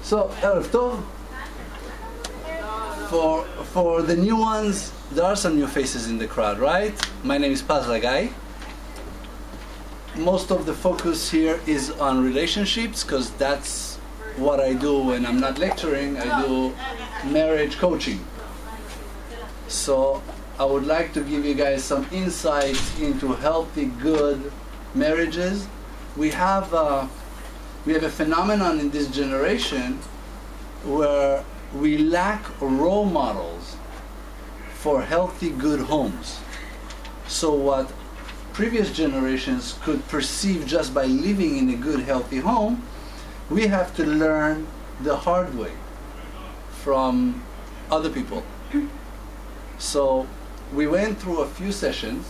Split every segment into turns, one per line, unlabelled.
So, Erev Tov. For the new ones, there are some new faces in the crowd, right? My name is Paz Laghai. Most of the focus here is on relationships, because that's what I do when I'm not lecturing. I do marriage coaching. So I would like to give you guys some insight into healthy, good marriages. We have a phenomenon in this generation where we lack role models for healthy, good homes. So what previous generations could perceive just by living in a good, healthy home, we have to learn the hard way from other people. So we went through a few sessions,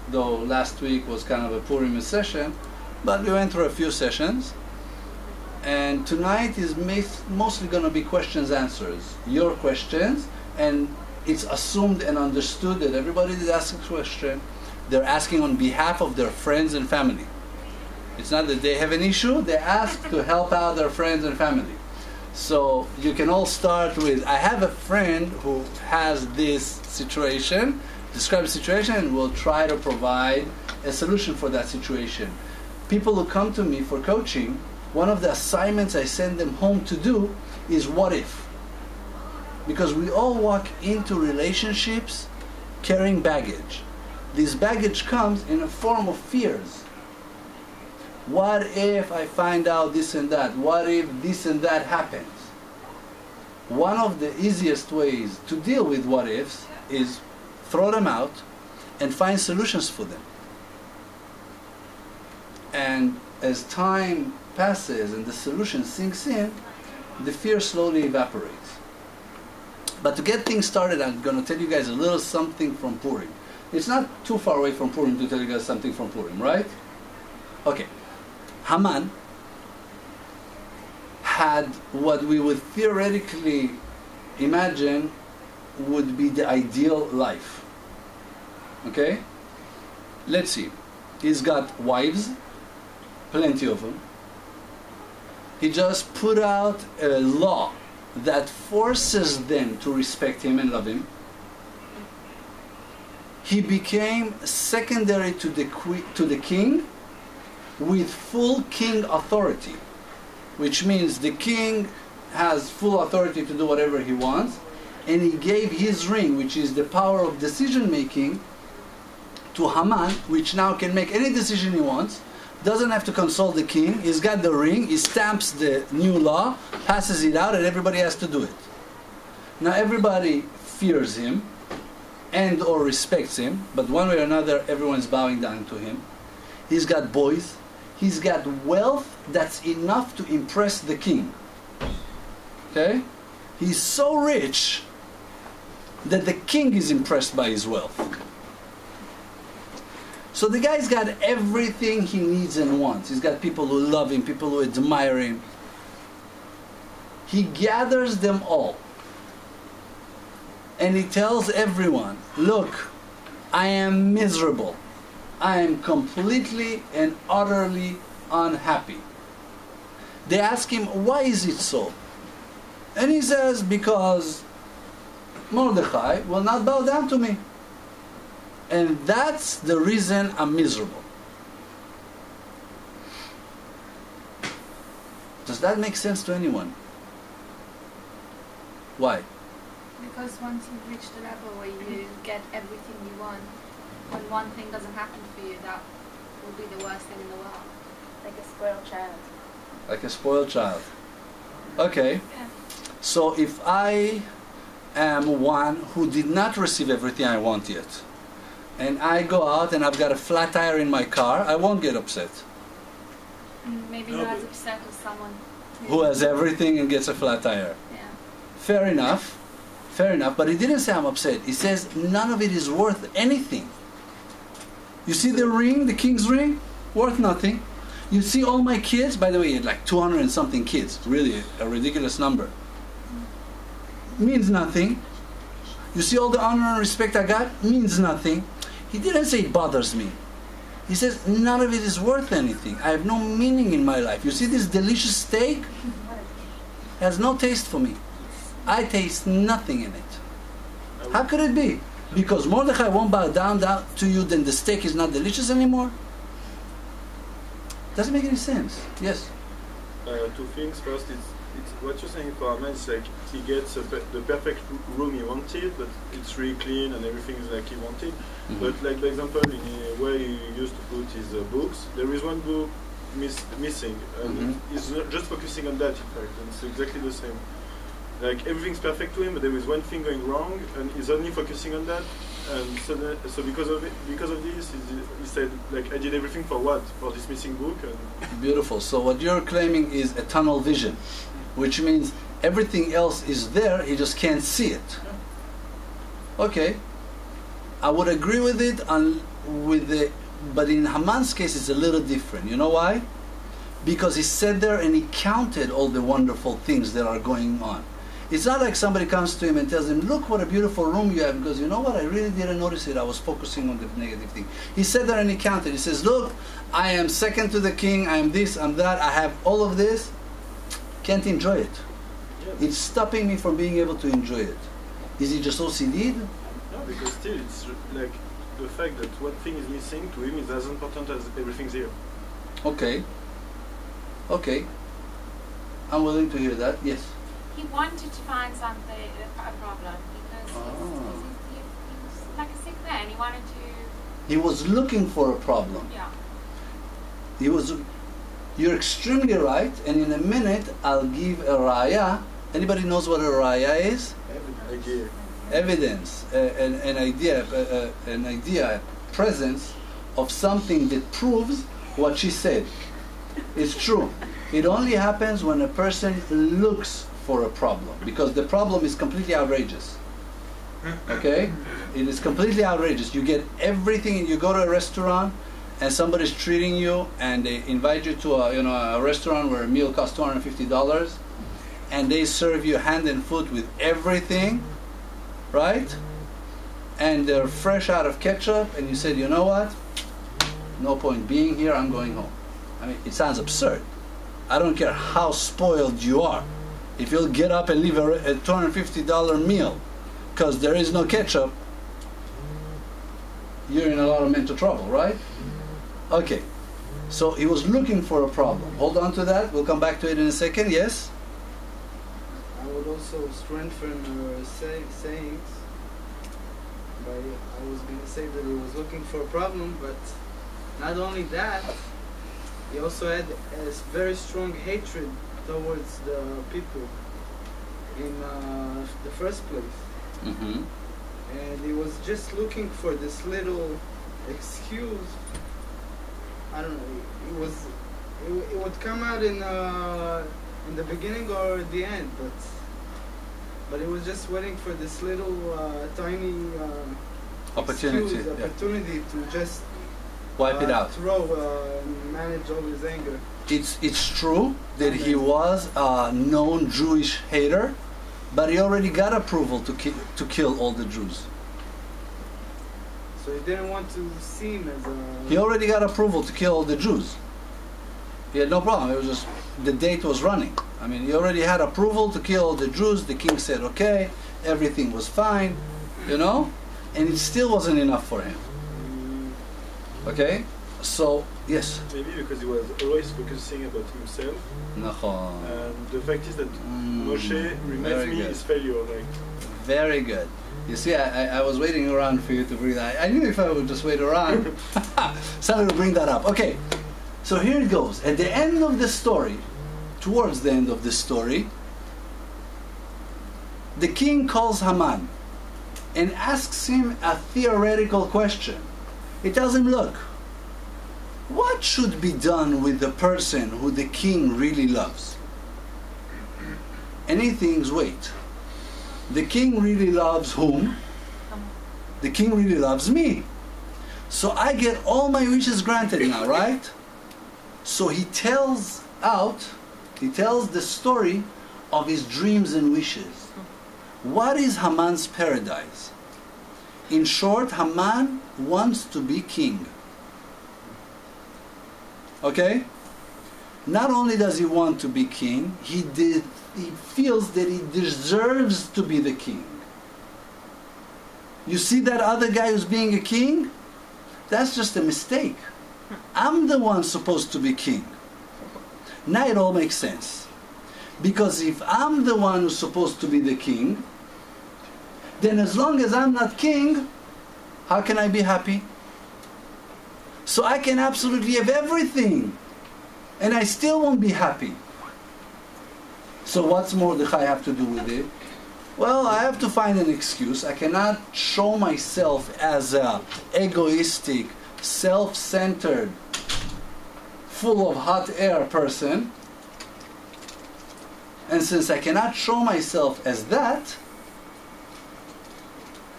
though last week was kind of a Purim session, but we went through a few sessions. And tonight is mostly going to be questions, answers. Your questions, and it's assumed and understood that everybody that asks a question, they're asking on behalf of their friends and family. It's not that they have an issue, they ask to help out their friends and family. So you can all start with, I have a friend who has this situation, describe the situation, and we'll try to provide a solution for that situation. People who come to me for coaching, one of the assignments I send them home to do is what if. Because we all walk into relationships carrying baggage. This baggage comes in a form of fears. What if I find out this and that? What if this and that happens? One of the easiest ways to deal with what ifs is throw them out and find solutions for them. And as time passes and the solution sinks in, the fear slowly evaporates. But to get things started, I'm going to tell you guys a little something from Purim. It's not too far away from Purim to tell you guys something from Purim, right? Okay. Haman had what we would theoretically imagine would be the ideal life. Okay? Let's see. He's got wives, plenty of them. He just put out a law that forces them to respect him and love him. He became secondary to the king with full king authority, which means the king has full authority to do whatever he wants, and he gave his ring, which is the power of decision making, to Haman, which now can make any decision he wants, doesn't have to consult the king. He's got the ring, he stamps the new law, passes it out, and everybody has to do it. Now everybody fears him and or respects him, but one way or another everyone's bowing down to him. He's got boys, he's got wealth that's enough to impress the king. Okay? He's so rich that the king is impressed by his wealth. So the guy's got everything he needs and wants. He's got people who love him, people who admire him. He gathers them all. And he tells everyone, look, I am miserable. I am completely and utterly unhappy. They ask him, why is it so? And he says, because Mordechai will not bow down to me. And that's the reason I'm miserable. Does that make sense to anyone? Why?
Because once you've reached the level where you get everything you want, when one thing doesn't happen for you, that will be the worst thing in the world. Like a spoiled child.
Like a spoiled child. Okay.
Yeah.
So if I am one who did not receive everything I want yet, and I go out and I've got a flat tire in my car, I won't get upset.
Maybe not as upset as someone
who has everything and gets a flat tire.
Yeah.
Fair enough. Fair enough. But he didn't say I'm upset. He says none of it is worth anything. You see the ring, the king's ring? Worth nothing. You see all my kids? By the way, he had like 200 and something kids. Really a ridiculous number. Means nothing. You see all the honor and respect I got? Means nothing. He didn't say it bothers me. He says none of it is worth anything. I have no meaning in my life. You see this delicious steak? has no taste for me. I taste nothing in it. How could it be? Because Mordechai won't bow down to you, then the steak is not delicious anymore? Doesn't make any sense. Yes?
Two things. First, it's what you're saying for Haman is like he gets the perfect room he wanted, but it's really clean and everything is like he wanted. But like the example, in where he used to put his books, there is one book missing, and he's just focusing on that, in fact, and it's exactly the same. Like everything's perfect to him, but there is one thing going wrong, and he's only focusing on that. And so because of this, he said, like, I did everything for what? For this missing book? And
beautiful. So what you're claiming is a tunnel vision, which means everything else is there, he just can't see it. Okay, I would agree with it but in Haman's case it's a little different. You know why? Because he sat there and he counted all the wonderful things that are going on. It's not like somebody comes to him and tells him, look what a beautiful room you have. He goes, you know what, I really didn't notice it. I was focusing on the negative thing. He sat there and he counted. He says, look, I am second to the king. I am this, I'm that. I have all of this. Can't enjoy it. Yeah. It's stopping me from being able to enjoy it. Is he just OCD?
No, because still it's like the fact that one thing is missing to him is as important as everything's here.
Okay. Okay. I'm willing to hear that. Yes.
He wanted to find something, a problem, because he was like a sick man. He wanted to...
He was looking for a problem.
Yeah.
You're extremely right, and in a minute I'll give a raya. Anybody knows what a raya is? Evidence, an idea, presence of something that proves what she said. It's true. It only happens when a person looks for a problem, because the problem is completely outrageous. Okay? It is completely outrageous. You get everything, and you go to a restaurant and somebody's treating you and they invite you to a restaurant where a meal costs $250 and they serve you hand and foot with everything, right? And they're fresh out of ketchup, and you said, you know what? No point being here, I'm going home. I mean, it sounds absurd. I don't care how spoiled you are. If you'll get up and leave a $250 meal because there is no ketchup, you're in a lot of mental trouble, right? Okay, so he was looking for a problem. Hold on to that, we'll come back to it in a second. Yes?
I would also strengthen sayings by, I was going to say that he was looking for a problem, but not only that, he also had a very strong hatred towards the people in the first place. And he was just looking for this little excuse. I don't know, it would come out in the beginning or the end, but it was just waiting for this little tiny
opportunity
to just
wipe it out.
Manage all his anger.
It's true that he was a known Jewish hater, but he already got approval to kill all the Jews.
So he didn't want to seem as a...
He already got approval to kill all the Jews. He had no problem. It was just the date was running. I mean, he already had approval to kill all the Jews. The king said, okay, everything was fine, you know, and it still wasn't enough for him. Okay? So, yes?
Maybe because he was always focusing about himself. And the fact is that Moshe reminds me his failure. Like.
Very good. You see, I was waiting around for you to bring that. I knew if I would just wait around, somebody would bring that up. Okay, so here it goes. At the end of the story, towards the end of the story, the king calls Haman and asks him a theoretical question. He tells him, look, what should be done with the person who the king really loves? And he thinks, wait, the king really loves whom? The king really loves me. So I get all my wishes granted now, right? So he tells the story of his dreams and wishes. What is Haman's paradise? In short, Haman wants to be king. Okay? not only does he want to be king, he feels that he deserves to be the king. You see that other guy who's being a king? That's just a mistake. I'm the one supposed to be king. Now it all makes sense. Because if I'm the one who's supposed to be the king, then as long as I'm not king, how can I be happy? So I can absolutely have everything, and I still won't be happy. So what's Mordechai have to do with it? Well, I have to find an excuse. I cannot show myself as a egoistic, self-centered, full of hot air person. And since I cannot show myself as that,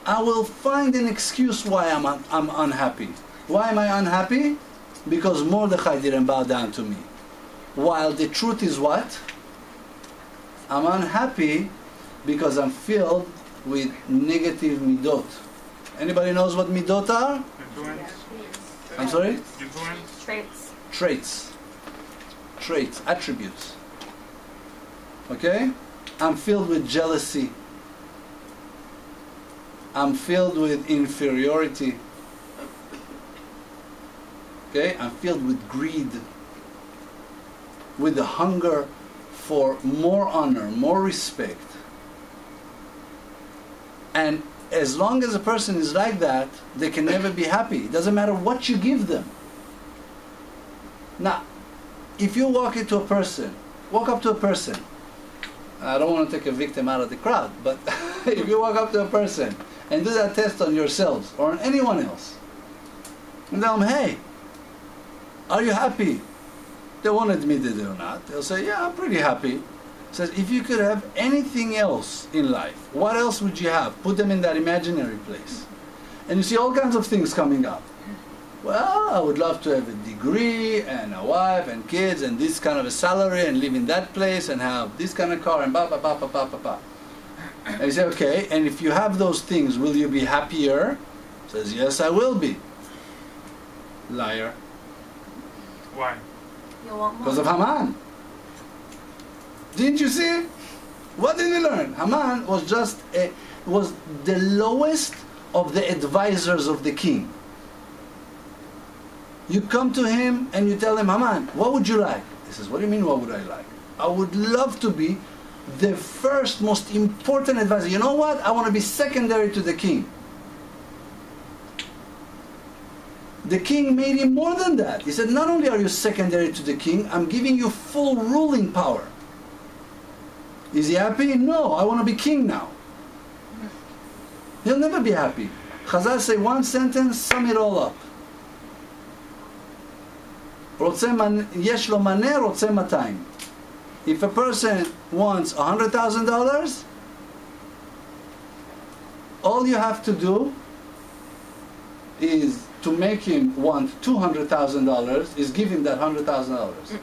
I will find an excuse why I'm unhappy. Why am I unhappy? Because Mordechai didn't bow down to me. While the truth is what? I'm unhappy because I'm filled with negative midot. Anybody knows what midot are?
Influence.
I'm sorry?
Influence.
Traits.
Traits. Traits, attributes. Okay? I'm filled with jealousy. I'm filled with inferiority. Okay? I'm filled with greed. With the hunger for more honor, more respect. And as long as a person is like that, they can never be happy. It doesn't matter what you give them. Now, if you walk up to a person, I don't want to take a victim out of the crowd, but if you walk up to a person and do that test on yourselves or on anyone else, and tell them, hey, are you happy? They won't admit it or not. They'll say, yeah, I'm pretty happy. Says, if you could have anything else in life, what else would you have? Put them in that imaginary place. And you see all kinds of things coming up. Well, I would love to have a degree and a wife and kids and this kind of a salary and live in that place and have this kind of car and ba ba ba ba ba ba ba. And you say, okay, and if you have those things, will you be happier? Says, yes, I will be. Liar.
Why?
You want more?
Because of Haman. Didn't you see? What did we learn? Haman was was the lowest of the advisors of the king. You come to him and you tell him, Haman, what would you like? He says, what do you mean, what would I like? I would love to be the first, most important advisor. You know what? I want to be secondary to the king. The king made him more than that. He said, not only are you secondary to the king, I'm giving you full ruling power. Is he happy? No, I want to be king now. He'll never be happy. Chazal say one sentence, sum it all up. יש לו מנה, רוצה 200. If a person wants $100,000, all you have to do is to make him want $200,000 is give him that $100,000.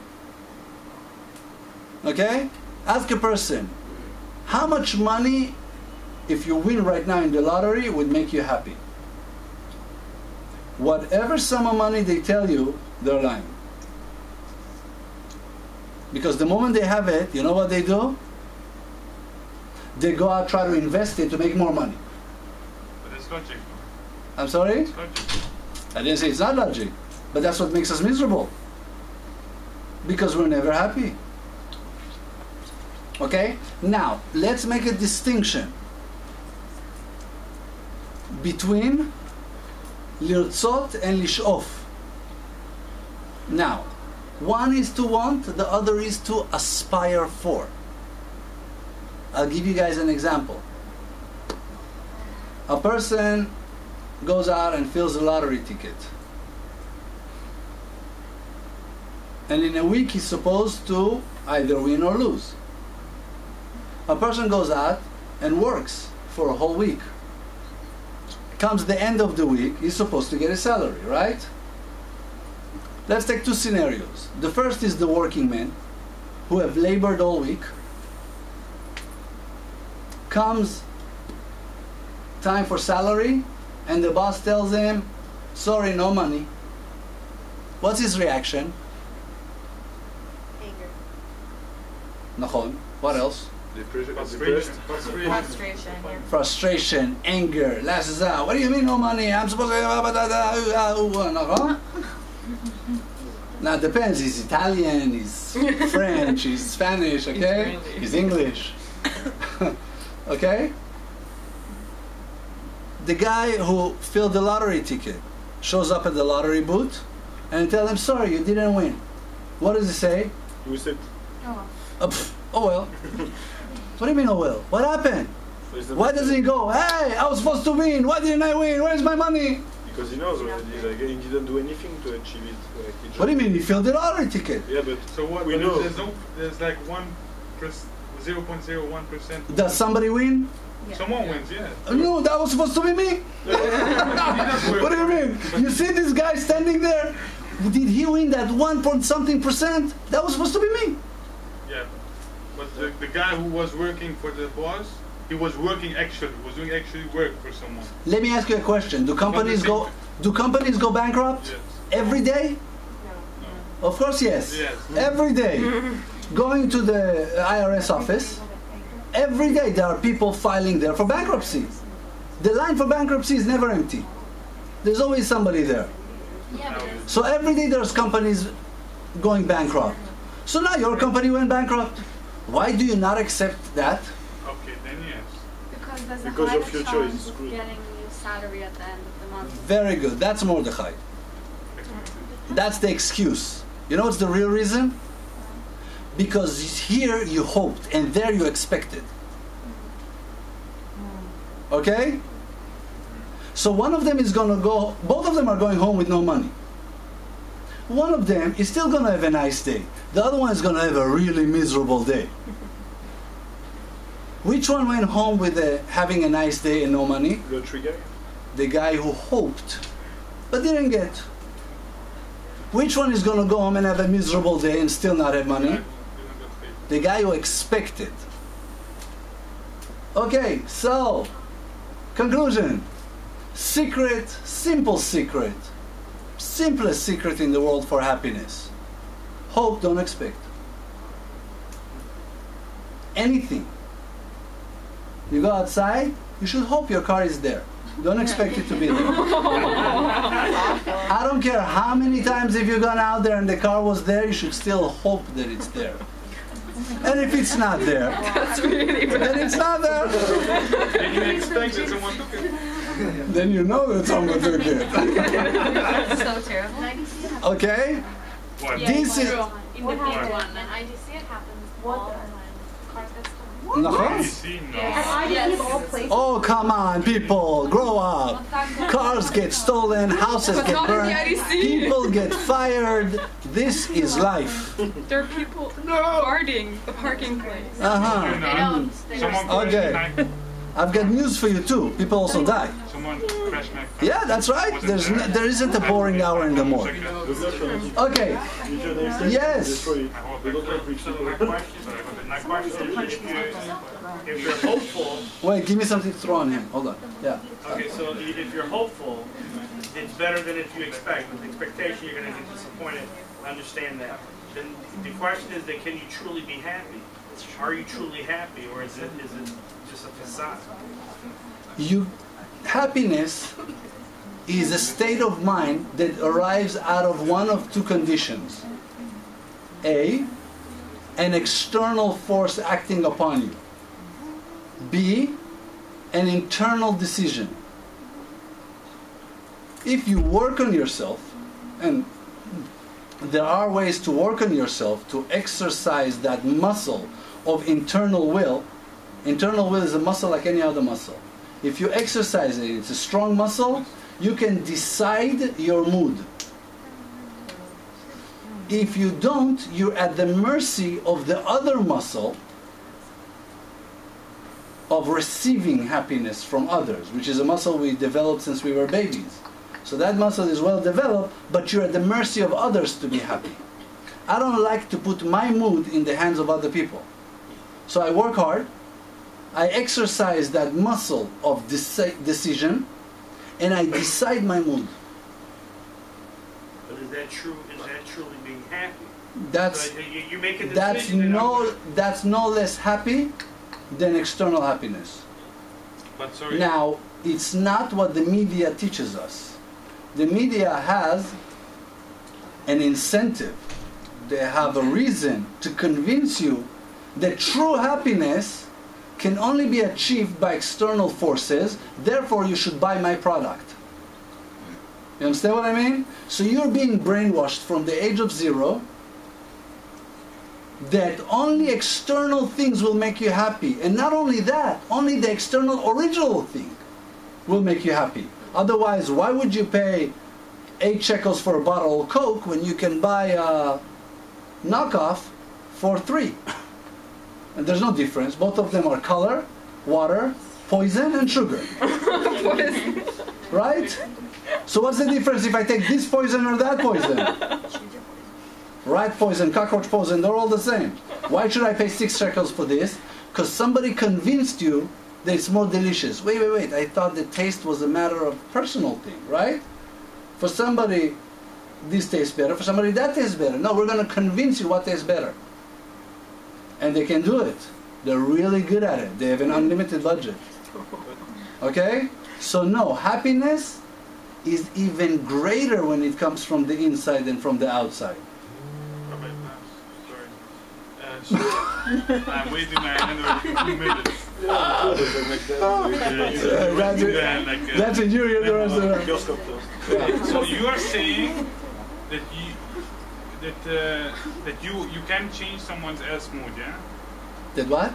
Okay? Ask a person, how much money, if you win right now in the lottery, would make you happy? Whatever sum of money they tell you, they're lying. Because the moment they have it, you know what they do? They go out, try to invest it to make more money.
But it's logic.
I'm sorry?
It's logic.
I didn't say it's not logic. But that's what makes us miserable. Because we're never happy. Okay? Now, let's make a distinction between lirtzot and lishof. Now, one is to want, the other is to aspire for. I'll give you guys an example. A person goes out and fills a lottery ticket. And in a week he's supposed to either win or lose. A person goes out and works for a whole week. Comes the end of the week, he's supposed to get a salary, right? Let's take two scenarios. The first is the working men who have labored all week. Comes time for salary and the boss tells him, sorry, no money. What's his reaction? Nachon. What else?
Depressed.
Frustration, yeah.
Frustration, anger, lashes out. What do you mean no money? I'm supposed to... Nachon? Now it depends. He's Italian, he's French, he's Spanish, okay? He's English. Okay? The guy who filled the lottery ticket shows up at the lottery booth and tell him, sorry, you didn't win. What does he say?
You said,
Oh well. What do you mean, oh well? What happened? Why doesn't he go, hey, I was supposed to win, why didn't I win? Where's my money?
because he knows already, like, he didn't do anything to achieve it. Like, he
What do you mean? He filled the lottery ticket.
Yeah, but
So what?
we
But
know.
there's like 0.01%.
Does somebody win?
Someone wins, yeah.
No, that was supposed to be me. What do you mean? You see this guy standing there? Did he win that 1.something%? That was supposed to be me.
Yeah. But the guy who was working for the boss, he was working actually, was doing actually work for someone.
Let me ask you a question. Do companies go bankrupt
Yes.
every day?
No.
Of course, yes.
Yes.
Every day. Going to the IRS office, every day there are people filing there for bankruptcy. The line for bankruptcy is never empty. There's always somebody there.
Yeah, but
So every day there's companies going bankrupt. So now your company went bankrupt. Why do you not accept that?
Okay, then yes.
because there's a
Because
higher
your future is
chance of
screwed.
getting your salary at the end of the month.
Very good. That's Mordechai. That's the excuse. You know what's the real reason? Because here you hoped and there you expected. Okay? So one of them is going to go, both of them are going home with no money. One of them is still going to have a nice day. The other one is going to have a really miserable day. Which one went home with having a nice day and no money?
Lottery guy?
The guy who hoped but didn't get. Which one is going to go home and have a miserable day and still not have money? The guy who expected. Okay, so conclusion. Secret, simple secret. Simplest secret in the world for happiness. Hope, don't expect. Anything. You go outside, you should hope your car is there. Don't expect it to be there. I don't care how many times if you've gone out there and the car was there, you should still hope that it's there. And if it's not there, then it's not there.
Did you expect that someone took it?
Then you know that someone took it.
That's so terrible.
Okay?
What?
This is...
In the
What
big
happened?
one, and IDC it happens
What
all
the-
the time. Cars get stolen.
No.
You see? No.
Yes. All places.
Oh, come on, people, grow up. Cars get stolen, houses get
not in the
burned,
IDC.
people get fired. This is life.
There are people guarding the parking place.
Uh-huh.
They don't. They
Someone
don't.
Okay.
crashed my...
I've got news for you too. People also die.
Someone crashed my...
Yeah, that's right. There isn't a boring hour in the morning. Okay. Yes.
My question is,
if you're hopeful,
Wait, give me something to throw on him. Hold on. Yeah.
okay, so if you're hopeful, it's better than if you expect. With expectation, you're going to get disappointed. I understand that. Then the question is that can you truly be happy? Are you truly happy, or is it just a facade?
Happiness is a state of mind that arrives out of one of two conditions. A, an external force acting upon you. B, an internal decision. If you work on yourself, and there are ways to work on yourself to exercise that muscle of internal will. Internal will is a muscle like any other muscle. If you exercise it, it's a strong muscle, you can decide your mood. If you don't, you're at the mercy of the other muscle of receiving happiness from others, which is a muscle we developed since we were babies. So that muscle is well developed, but you're at the mercy of others to be happy. I don't like to put my mood in the hands of other people. So I work hard, I exercise that muscle of decision, and I decide my mood.
But is that true? Is that truly being happy?
That's
So you make a decision.
that's no less happy than external happiness.
But sorry.
Now, it's not what the media teaches us. The media has an incentive. They have a reason to convince you that true happiness can only be achieved by external forces, therefore you should buy my product. You understand what I mean? So you're being brainwashed from the age of 0 that only external things will make you happy. And not only that, only the external original thing will make you happy. Otherwise, why would you pay 8 shekels for a bottle of Coke when you can buy a knockoff for 3? And there's no difference. Both of them are color, water, poison, and sugar. Right? So what's the difference if I take this poison or that poison? Rat poison, cockroach poison, they're all the same. Why should I pay 6 shekels for this? Because somebody convinced you that it's more delicious. Wait, I thought the taste was a matter of personal thing, right? For somebody, this tastes better. For somebody, that tastes better. No, we're going to convince you what tastes better. And they can do it. They're really good at it. They have an unlimited budget. Okay? So no, happiness is even greater when it comes from the inside than from the outside.
I'm waiting my hand over 2 minutes.
That's a you. You're the rest of
it. So you are saying that you can change someone's else mood, yeah?
That what?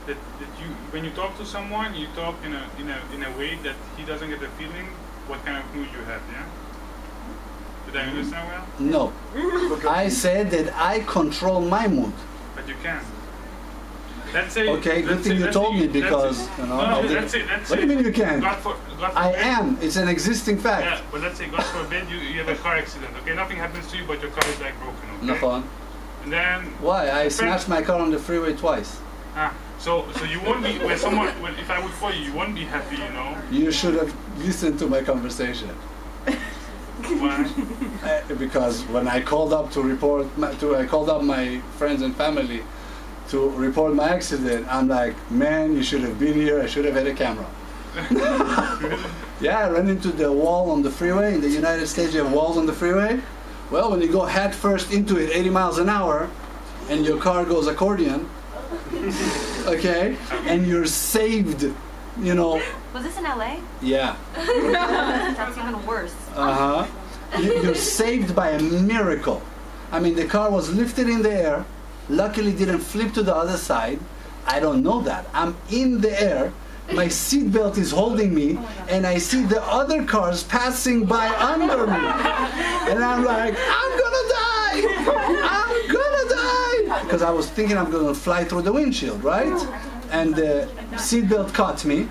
That you, when you talk to someone, you talk in a way that he doesn't get the feeling what kind of mood you have, yeah? Did I understand well?
No. I said that I control my mood.
But you can. Let's say.
Okay, good thing you told me because you know.
No, that's it.
What do you mean you can?
God forbid.
I am. It's an existing fact.
Yeah, but let's say God forbid you have a car accident. Okay, nothing happens to you, but your car is like broken. Okay.
No fun.
And then.
Why? I smashed my car on the freeway twice.
So you won't be when someone if I would call you won't be happy, you know.
You should have listened to my conversation.
Why?
Because when I called up to report, I called up my friends and family to report my accident. I'm like, man, you should have been here. I should have had a camera. Yeah, I ran into the wall on the freeway. In the United States, you have walls on the freeway. Well, when you go head first into it, 80 miles an hour, and your car goes accordion, okay, and you're saved, you know.
Was this in LA?
Yeah.
That's even worse.
You're saved by a miracle. I mean, the car was lifted in the air, luckily didn't flip to the other side. I don't know that. I'm in the air, my seatbelt is holding me, and I see the other cars passing by under me. And I'm like, I'm gonna die! I'm gonna die! Because I was thinking I'm gonna fly through the windshield, right? And the seatbelt caught me,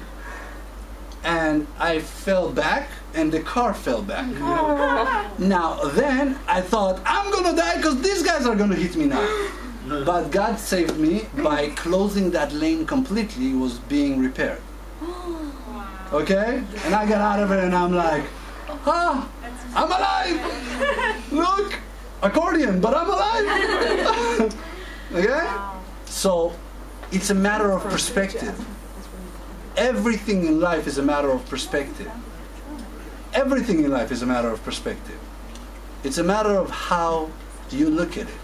and I fell back, and the car fell back. Now then, I thought, I'm gonna die because these guys are gonna hit me now. But God saved me by closing that lane completely. It was being repaired. Okay? And I got out of it and I'm like, I'm alive! Look! Accordion, but I'm alive! Okay? So, it's a matter of perspective. Everything in life is a matter of perspective. Everything in life is a matter of perspective. It's a matter of how you look at it.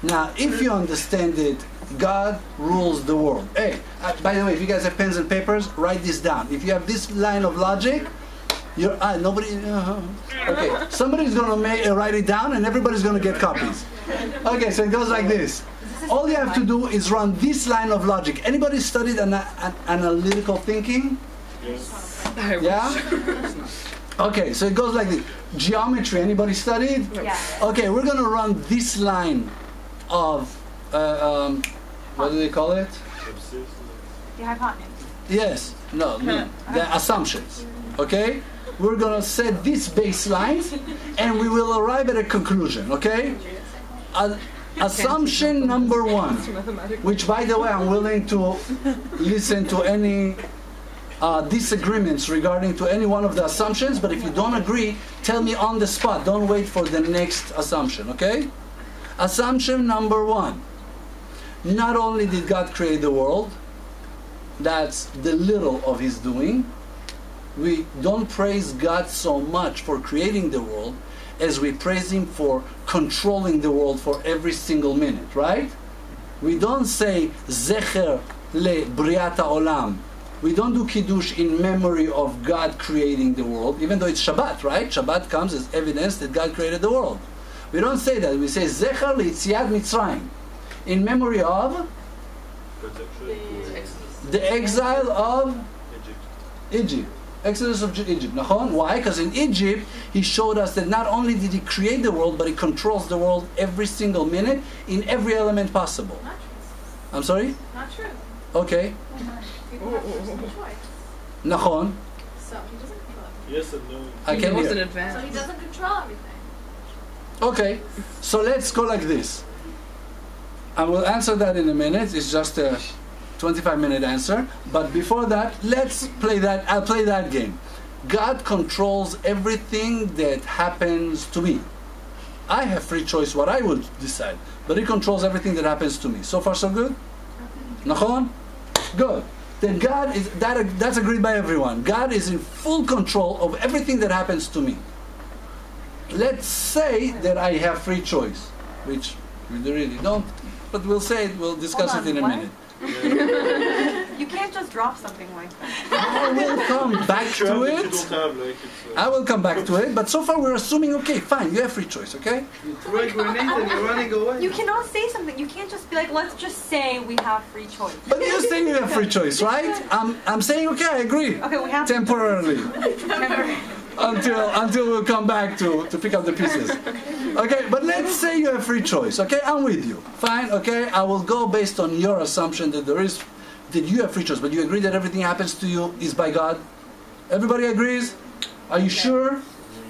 Now, if you understand it, God rules the world. Hey, by the way, if you guys have pens and papers, write this down. If you have this line of logic, okay, somebody's going to write it down and everybody's going to get copies. Okay, so it goes like this. All you have to do is run this line of logic. Anybody studied analytical thinking?
Yes.
Yeah? Okay, so it goes like this. Geometry, anybody studied?
Yeah.
Okay, we're going to run this line of, what do they call it?
The hypotenuse.
Yes, no, the assumptions. Okay? We're going to set this baseline and we will arrive at a conclusion, okay? Assumption number 1, which by the way, I'm willing to listen to any disagreements regarding to any one of the assumptions, but if you don't agree, tell me on the spot. Don't wait for the next assumption, okay? Assumption number one. Not only did God create the world, that's the little of His doing. We don't praise God so much for creating the world as we praise Him for controlling the world for every single minute, right? We don't say Zecher le Briat Olam. We don't do Kiddush in memory of God creating the world, even though it's Shabbat, right? Shabbat comes as evidence that God created the world. We don't say that. We say Zecher le Yetziat Mitzrayim, in memory of the exile of Egypt. Exodus of Egypt. Why? Because in Egypt, He showed us that not only did He create the world, but He controls the world every single minute in every element possible.
Not true.
I'm sorry?
Not true.
Okay.
People have personal choice.
Nachon.
So He doesn't control.
Yes and no.
I
He
can
knows in
hear.
So
advance.
He doesn't control everything.
Okay. So let's go like this. I will answer that in a minute. It's just a 25-minute answer. But before that, let's play that. I'll play that game. God controls everything that happens to me. I have free choice what I would decide, but He controls everything that happens to me. So far, so good? Nachon? Good. Then God is, that's agreed by everyone. God is in full control of everything that happens to me. Let's say that I have free choice, which we really don't, but we'll say it, we'll discuss
Hold
it in a
on,
minute.
You can't just drop something like that.
I will come back
Sure,
to
that you
it.
don't have, like, it's,
I will come back to it, but so far we're assuming, okay, fine, you have free choice, okay?
You throw a grenade and you're running away.
You cannot say something. You can't just be like, let's just say we have free choice.
But you're saying you have free choice, right? I'm saying, okay, I agree.
Okay, we have
Temporarily. Until we'll come back to pick up the pieces. Okay, but let's say you have free choice, okay? I'm with you. Fine, okay? I will go based on your assumption that you have free choice, but you agree that everything happens to you is by God? Everybody agrees? Are you sure?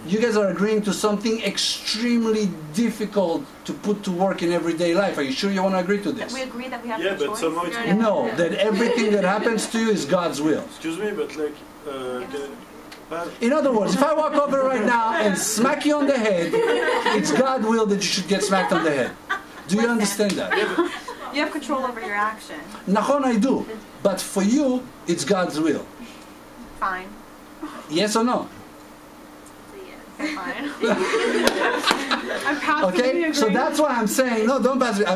You guys are agreeing to something extremely difficult to put to work in everyday life. Are you sure you want to agree to
that
this?
we agree that we have
yeah,
free
but
choice.
somehow it's
No, that everything that happens to you is God's will.
Excuse me, but like,
In other words, if I walk over right now and smack you on the head, it's God's will that you should get smacked on the head. Do you understand that?
You have control over your action.
Nachon, I do. But for you, it's God's will.
Fine.
Yes or no?
Fine.
I'm passively
Okay?
agreeing.
So that's why I'm saying, no, don't pass it.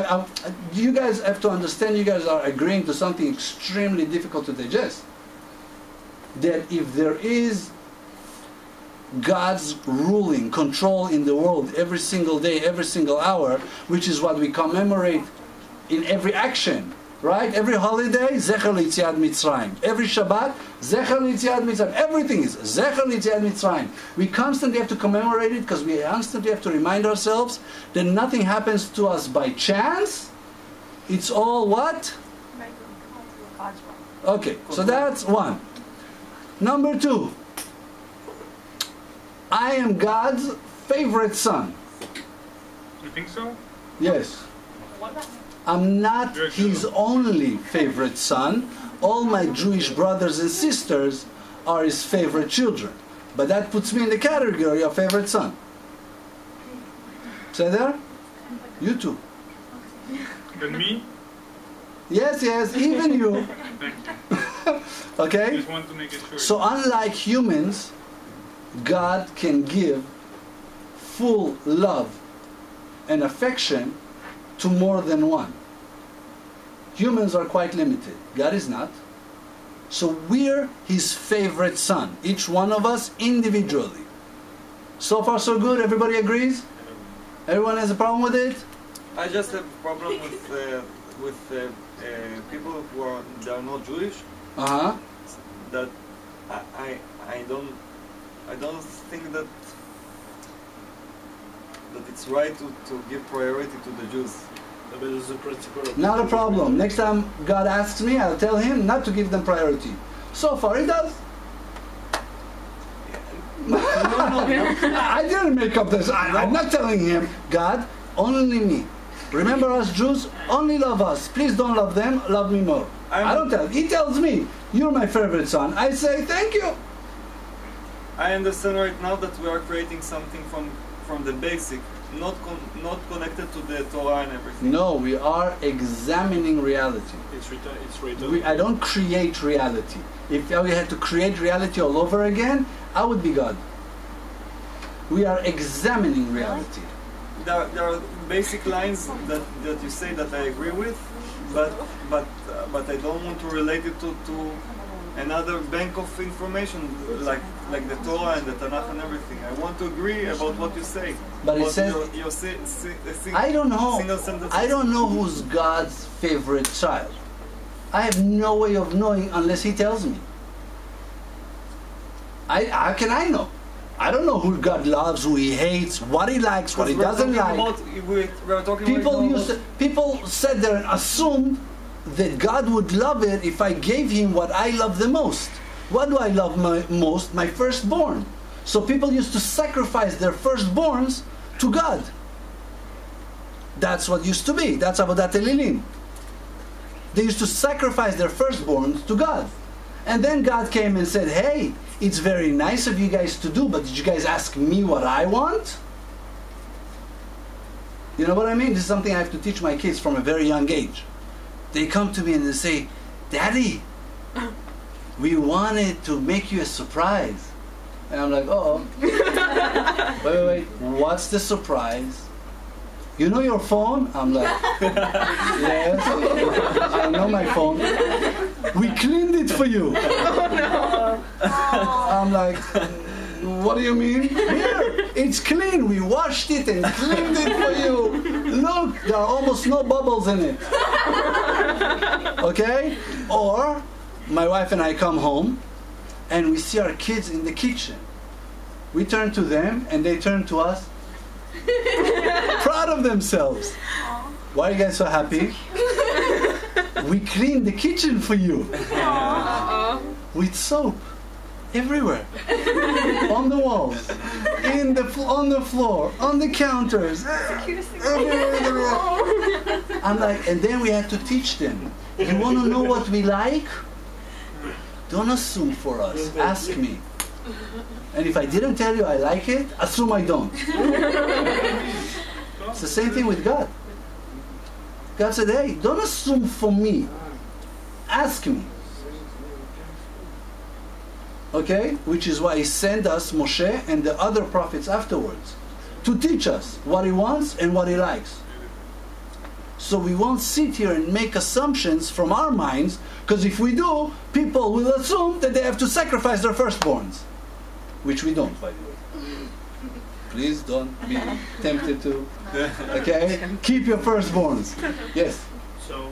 You guys have to understand, you guys are agreeing to something extremely difficult to digest. That if there is God's ruling, control in the world every single day, every single hour, which is what we commemorate in every action, right? Every holiday, Zecher L'Yetziat Mitzrayim. Every Shabbat, Zecher L'Yetziat Mitzrayim. Everything is Zecher L'Yetziat Mitzrayim. We constantly have to commemorate it because we constantly have to remind ourselves that nothing happens to us by chance. It's all what?
God's will.
Okay, so that's one. Number two, I am God's favorite son.
You think so?
Yes. I'm not His only favorite son. All my Jewish brothers and sisters are His favorite children. But that puts me in the category of favorite son. Say there? You too.
Than me?
Yes, yes, even you.
Thank you.
Okay?
Just want to make it sure.
So unlike humans, God can give full love and affection to more than one. Humans are quite limited. God is not. So we're His favorite son, each one of us individually. So far so good, everybody agrees? Everyone has a problem with it?
I just have a problem with people who are not Jewish.
Uh-huh.
That I don't think that it's right to give priority to the Jews.
but it's the principle of
Not a problem. Next time God asks me, I'll tell Him not to give them priority. So far He does. I didn't make up this. I'm not telling Him, God, only me. Remember us Jews, only love us. Please don't love them, love me more. I don't tell him. He tells me, you're my favorite son. I say, thank you.
I understand right now that we are creating something from the basic not connected to the Torah and everything.
No, we are examining reality.
It's written.
I don't create reality. If I had to create reality all over again, I would be God. We are examining reality.
There are basic lines that you say that I agree with, but I don't want to relate it to another bank of information like the Torah and the Tanakh and everything. I want to agree about what you say.
But it says, I don't know. I don't know who's God's favorite child. I have no way of knowing unless He tells me. How can I know? I don't know who God loves, who He hates, what He likes, what He doesn't like. People sat there and assumed that God would love it if I gave Him what I love the most. What do I love most? My firstborn. So people used to sacrifice their firstborns to God. That's what used to be. That's Avodat Elilim. They used to sacrifice their firstborns to God. And then God came and said, hey, it's very nice of you guys to do, but did you guys ask me what I want? You know what I mean? This is something I have to teach my kids from a very young age. They come to me and they say, Daddy, we wanted to make you a surprise. And I'm like, uh-oh. Wait, what's the surprise? You know your phone? I'm like, yes, I know my phone. We cleaned it for you.
Oh, no.
I'm like, what do you mean? Here, it's clean. We washed it and cleaned it for you. Look, there are almost no bubbles in it. Okay? Or, my wife and I come home and we see our kids in the kitchen. We turn to them and they turn to us. Proud of themselves. Why are you guys so happy? We cleaned the kitchen for you. With soap. Everywhere. On the walls. On the floor. On the counters. Everywhere. I'm like, and then we had to teach them. You want to know what we like? Don't assume for us. Ask me. And if I didn't tell you I like it, assume I don't. It's the same thing with God. God said, hey, don't assume for me. Ask me. Okay? Which is why He sent us, Moshe, and the other prophets afterwards, to teach us what He wants and what He likes. So we won't sit here and make assumptions from our minds, because if we do, people will assume that they have to sacrifice their firstborns. Which we don't, by the way. Please don't be tempted to. Okay? Keep your firstborns. Yes?
So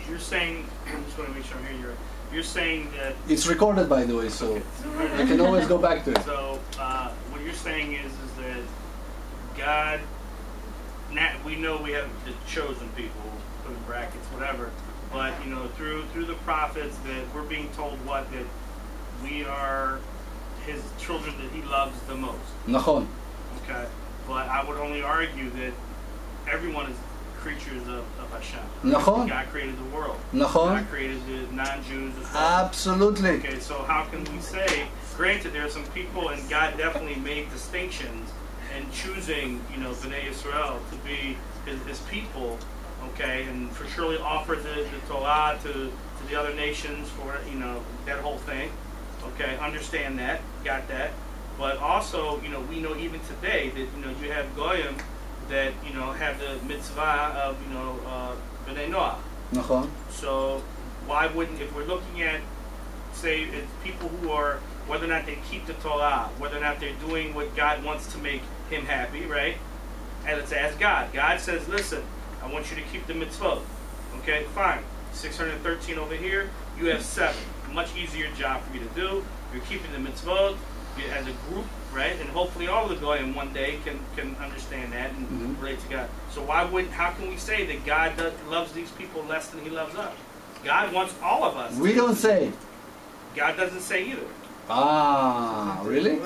you're saying, I just want to make sure I'm hearing you right. You're saying that...
It's recorded, by the way, so you can always go back to it.
So what you're saying is that God, we know we have the chosen people, put in brackets, whatever, but you know, through the prophets, that we're being told what? That we are His children that He loves the most.
Nachon.
Okay, but I would only argue that everyone is creatures of Hashem.
Nachon.
God created the world.
Nachon.
God created the non-Jews as well.
Absolutely.
Okay, so how can we say, granted there are some people, and God definitely made distinctions in choosing, you know, Bnei Israel to be his people, okay, and for surely offered the Torah to the other nations for, you know, that whole thing. Okay, understand that, got that. But also, you know, we know even today that, you know, you have Goyim that, you know, have the mitzvah of, you know, B'nai Noach. So why wouldn't, if we're looking at, say, it's people who are, whether or not they keep the Torah, whether or not they're doing what God wants to make Him happy, right? And let's ask God. God says, listen, I want you to keep the mitzvot. Okay, fine. 613 over here, you have 7. Much easier job for you to do. You're keeping the mitzvot as a group, right? And hopefully all of the Goyim one day can understand that and relate to God. So how can we say that God loves these people less than He loves us? God wants all of us.
We don't say.
God doesn't say either.
Ah, really?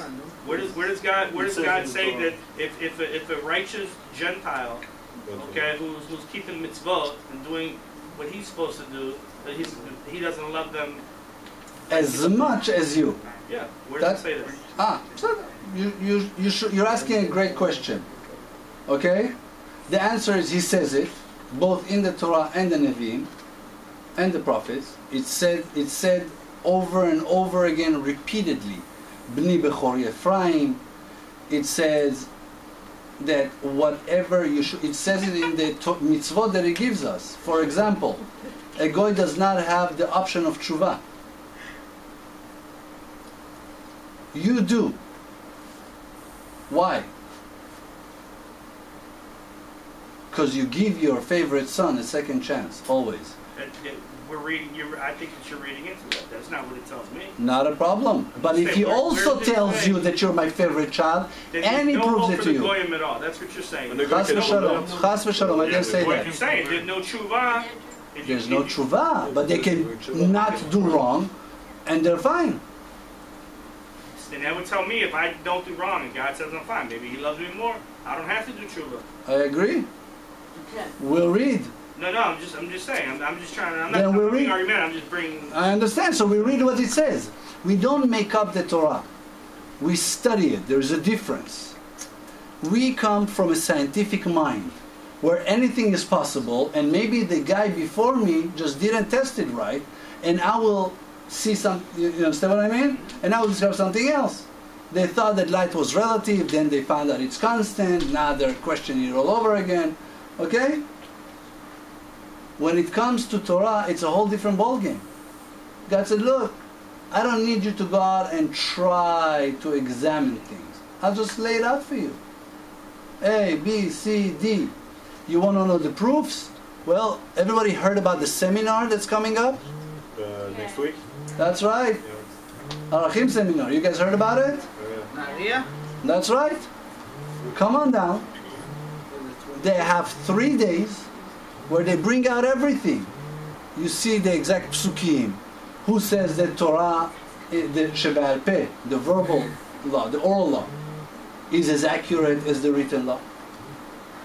Where does God say that if a righteous Gentile, okay, who's keeping mitzvot and doing what he's supposed to do, that he doesn't love them
as much as you?
Yeah, where does it say that?
So you're asking a great question. Okay? The answer is, he says it, both in the Torah and the Nevi'im, and the prophets. It's said over and over again, repeatedly. B'ni Bechor Ephraim. It says that whatever you should, it says it in the mitzvot that he gives us. For example, a goy does not have the option of tshuva. You do. Why? Because you give your favorite son a second chance, always.
We're reading. I think that you're reading into it. That's not what it tells me.
Not a problem. But if he also tells you that you're my favorite child, and he proves it to you.
Goyim at all. That's what you're saying.
Chas v'shalom. Chas v'shalom. I didn't say
What
that.
you're saying, there's no tshuva.
There's no tshuva, but they can not do wrong, and they're fine.
Then that would tell me if I don't do wrong and God says I'm fine. Maybe He loves me more. I don't have to do tshuva.
I agree. We'll read.
No, I'm just saying. I'm just trying. I'm
Then
not
we'll
being
read.
argument. I'm just bringing.
I understand. So we read what it says. We don't make up the Torah. We study it. There's a difference. We come from a scientific mind where anything is possible, and maybe the guy before me just didn't test it right, and I will see some. You understand what I mean? And I will discover something else. They thought that light was relative, then they found out it's constant. Now they're questioning it all over again. Okay? When it comes to Torah, it's a whole different ballgame. God said, look, I don't need you to go out and try to examine things. I'll just lay it out for you. A, B, C, D. You want to know the proofs? Well, everybody heard about the seminar that's coming up?
Next week?
That's right. Arachim seminar. You guys heard about it?
Maria?
That's right. Come on down. They have 3 days where they bring out everything. You see the exact psukim. Who says that Torah, the Shebe'al Peh, the verbal law, the oral law, is as accurate as the written law?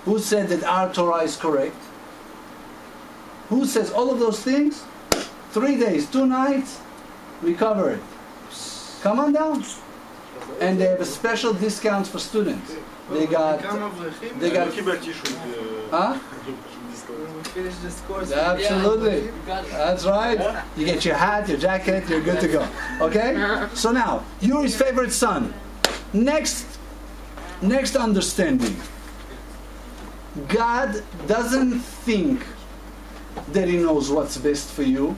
Who said that our Torah is correct? Who says all of those things? 3 days, 2 nights, we cover it. Come on down. And they have a special discounts for students. They got. Huh?
We finish this course.
Absolutely. That's right. You get your hat, your jacket, you're good to go. Okay? So now, you're his favorite son. Next understanding. God doesn't think that He knows what's best for you.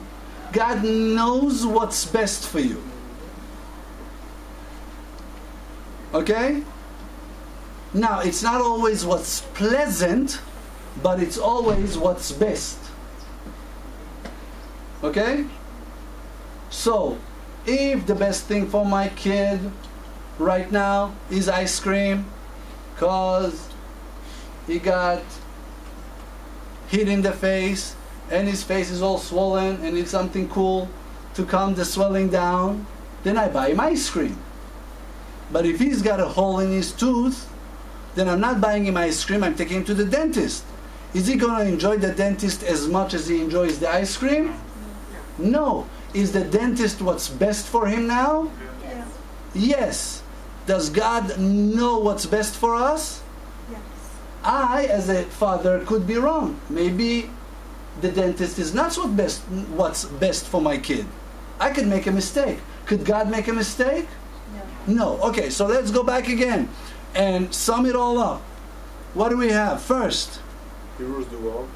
God knows what's best for you. Okay? Now, it's not always what's pleasant, but it's always what's best. Okay? So, if the best thing for my kid right now is ice cream, because he got hit in the face and his face is all swollen and it's something cool to calm the swelling down, then I buy him ice cream. But if he's got a hole in his tooth, then I'm not buying him ice cream, I'm taking him to the dentist. Is he going to enjoy the dentist as much as he enjoys the ice cream? No. Is the dentist what's best for him now?
Yes.
Yes. Does God know what's best for us?
Yes.
I, as a father, could be wrong. Maybe the dentist is not what's best for my kid. I could make a mistake. Could God make a mistake? No. Okay, so let's go back again and sum it all up. What do we have? First,
He rules the world.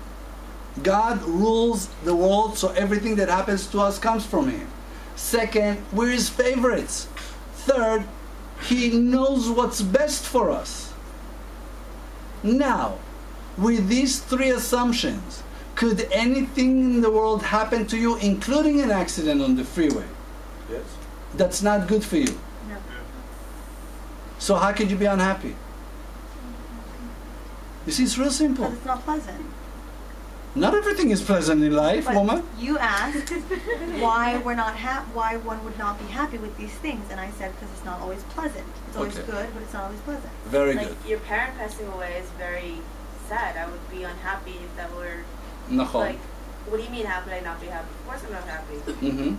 God rules the world, so everything that happens to us comes from Him. Second, we're His favorites. Third, He knows what's best for us. Now, with these 3 assumptions, could anything in the world happen to you, including an accident on the freeway,
Yes.
that's not good for you?
No.
So how could you be unhappy? You see, it's real simple.
Because it's not pleasant.
Not everything is pleasant in life,
But
woman.
you asked why why one would not be happy with these things, and I said because it's not always pleasant. It's always
Okay.
good, but it's not always pleasant.
Very
Like
good.
your parent passing away is very sad. I would be unhappy if that were
Nachon.
like. What do you mean? How could I not be happy? Of course I'm not happy.
Mhm.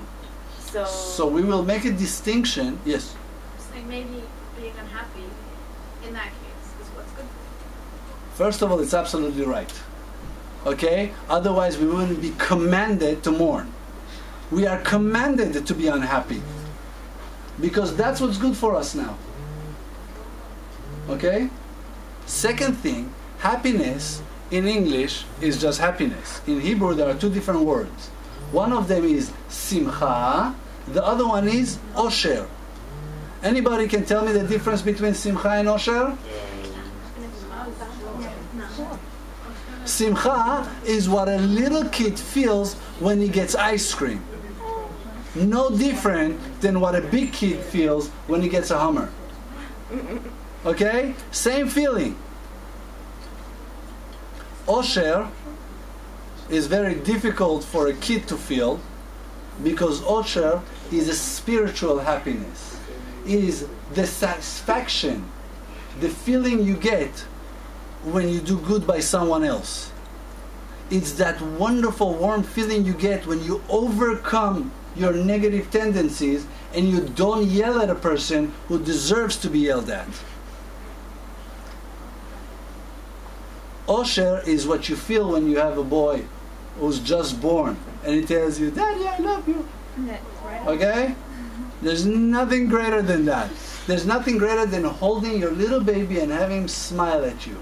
So.
So we will make a distinction. Yes.
So maybe being unhappy in that case is what's good for
First of all, it's absolutely right. Okay? Otherwise, we wouldn't be commanded to mourn. We are commanded to be unhappy. Because that's what's good for us now. Okay? Second thing, happiness in English is just happiness. In Hebrew, there are two different words. One of them is simcha, the other one is osher. Anybody can tell me the difference between simcha and osher? Simcha is what a little kid feels when he gets ice cream. No different than what a big kid feels when he gets a Hummer. Okay? Same feeling. Osher is very difficult for a kid to feel because Osher is a spiritual happiness. It is the satisfaction, the feeling you get when you do good by someone else. It's that wonderful warm feeling you get when you overcome your negative tendencies and you don't yell at a person who deserves to be yelled at. Osher is what you feel when you have a boy who's just born and he tells you, "Daddy, I love you." Okay? There's nothing greater than that. There's nothing greater than holding your little baby and having him smile at you.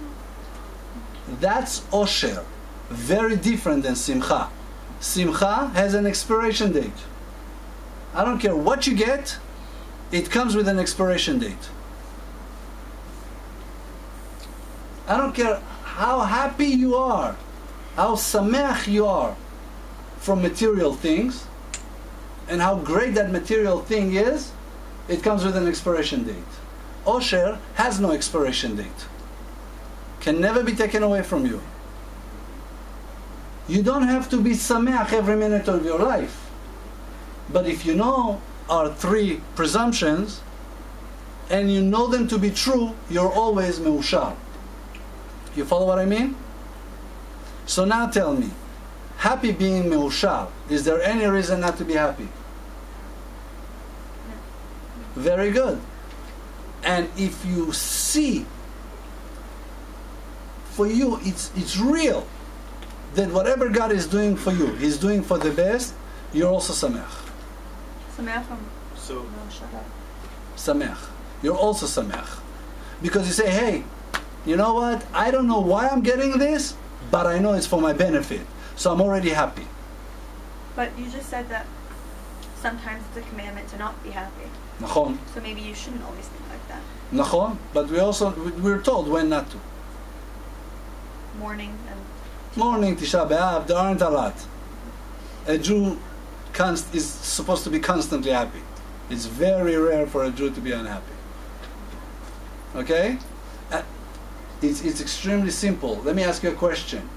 That's Osher. Very different than Simcha. Simcha has an expiration date. I don't care what you get, it comes with an expiration date. I don't care how happy you are, how sameach you are from material things, and how great that material thing is, it comes with an expiration date. Osher has no expiration date. Can never be taken away from you. You don't have to be sameach every minute of your life. But if you know our three presumptions, and you know them to be true, you're always meushar. You follow what I mean? So now tell me, happy being meushar, is there any reason not to be happy? Very good. And if you see, for you, it's real, that whatever God is doing for you, He's doing for the best, you're also sameach.
Sameach from
So,
Sameach. You're also sameach. Because you say, hey, you know what? I don't know why I'm getting this, but I know it's for my benefit. So I'm already happy.
But you just said that sometimes it's a commandment to not be happy.
Nachon.
So maybe you shouldn't always think like that.
Nachon. But we're told when not to.
Morning and
Morning, Tisha B'Av, there aren't a lot. A Jew is supposed to be constantly happy. It's very rare for a Jew to be unhappy. Okay? It's extremely simple. Let me ask you a question.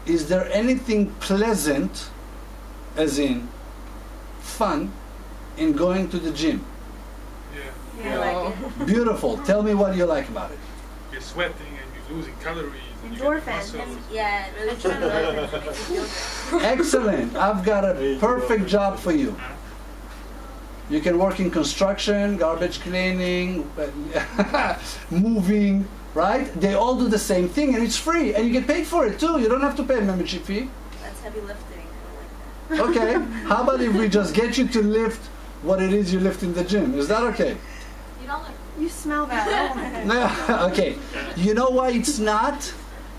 Is there anything pleasant, as in fun, in going to the gym?
Yeah.
you like it.
Beautiful. Tell me what you like about it.
You're sweating and you're losing calories. And you get
Endorphins.
muscles.
Yeah, it really makes you feel good.
Excellent. I've got a perfect job for you. You can work in construction, garbage cleaning, moving, right? They all do the same thing and it's free and you get paid for it too. You don't have to pay a membership fee.
That's heavy lifting. I like that.
Okay. How about if we just get you to lift what it is you lift in the gym? Is that okay?
You don't look.
You smell that.
No. Okay. You know why it's not?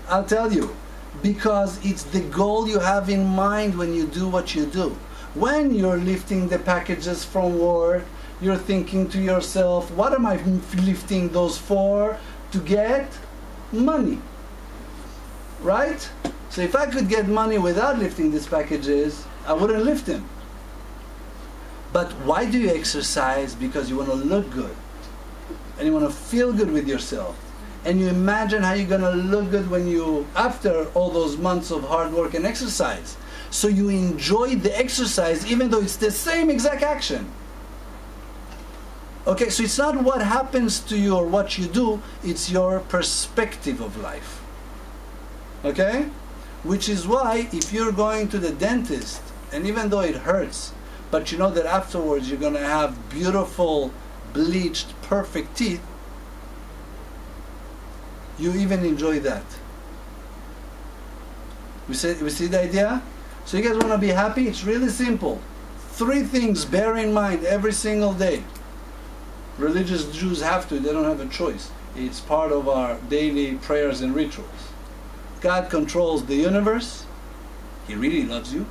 I'll tell you. Because it's the goal you have in mind when you do what you do. When you're lifting the packages from work, you're thinking to yourself, what am I lifting those for? To get money. Right? So if I could get money without lifting these packages, I wouldn't lift them. But why do you exercise? Because you want to look good. And you want to feel good with yourself. And you imagine how you're going to look good when you, after all those months of hard work and exercise. So you enjoy the exercise even though it's the same exact action. Okay, so it's not what happens to you or what you do, it's your perspective of life. Okay? Which is why if you're going to the dentist, and even though it hurts, but you know that afterwards you're going to have beautiful, bleached, perfect teeth, you even enjoy that. We see the idea? So you guys want to be happy? It's really simple. 3 things bear in mind every single day. Religious Jews have to, they don't have a choice. It's part of our daily prayers and rituals. God controls the universe. He really loves you.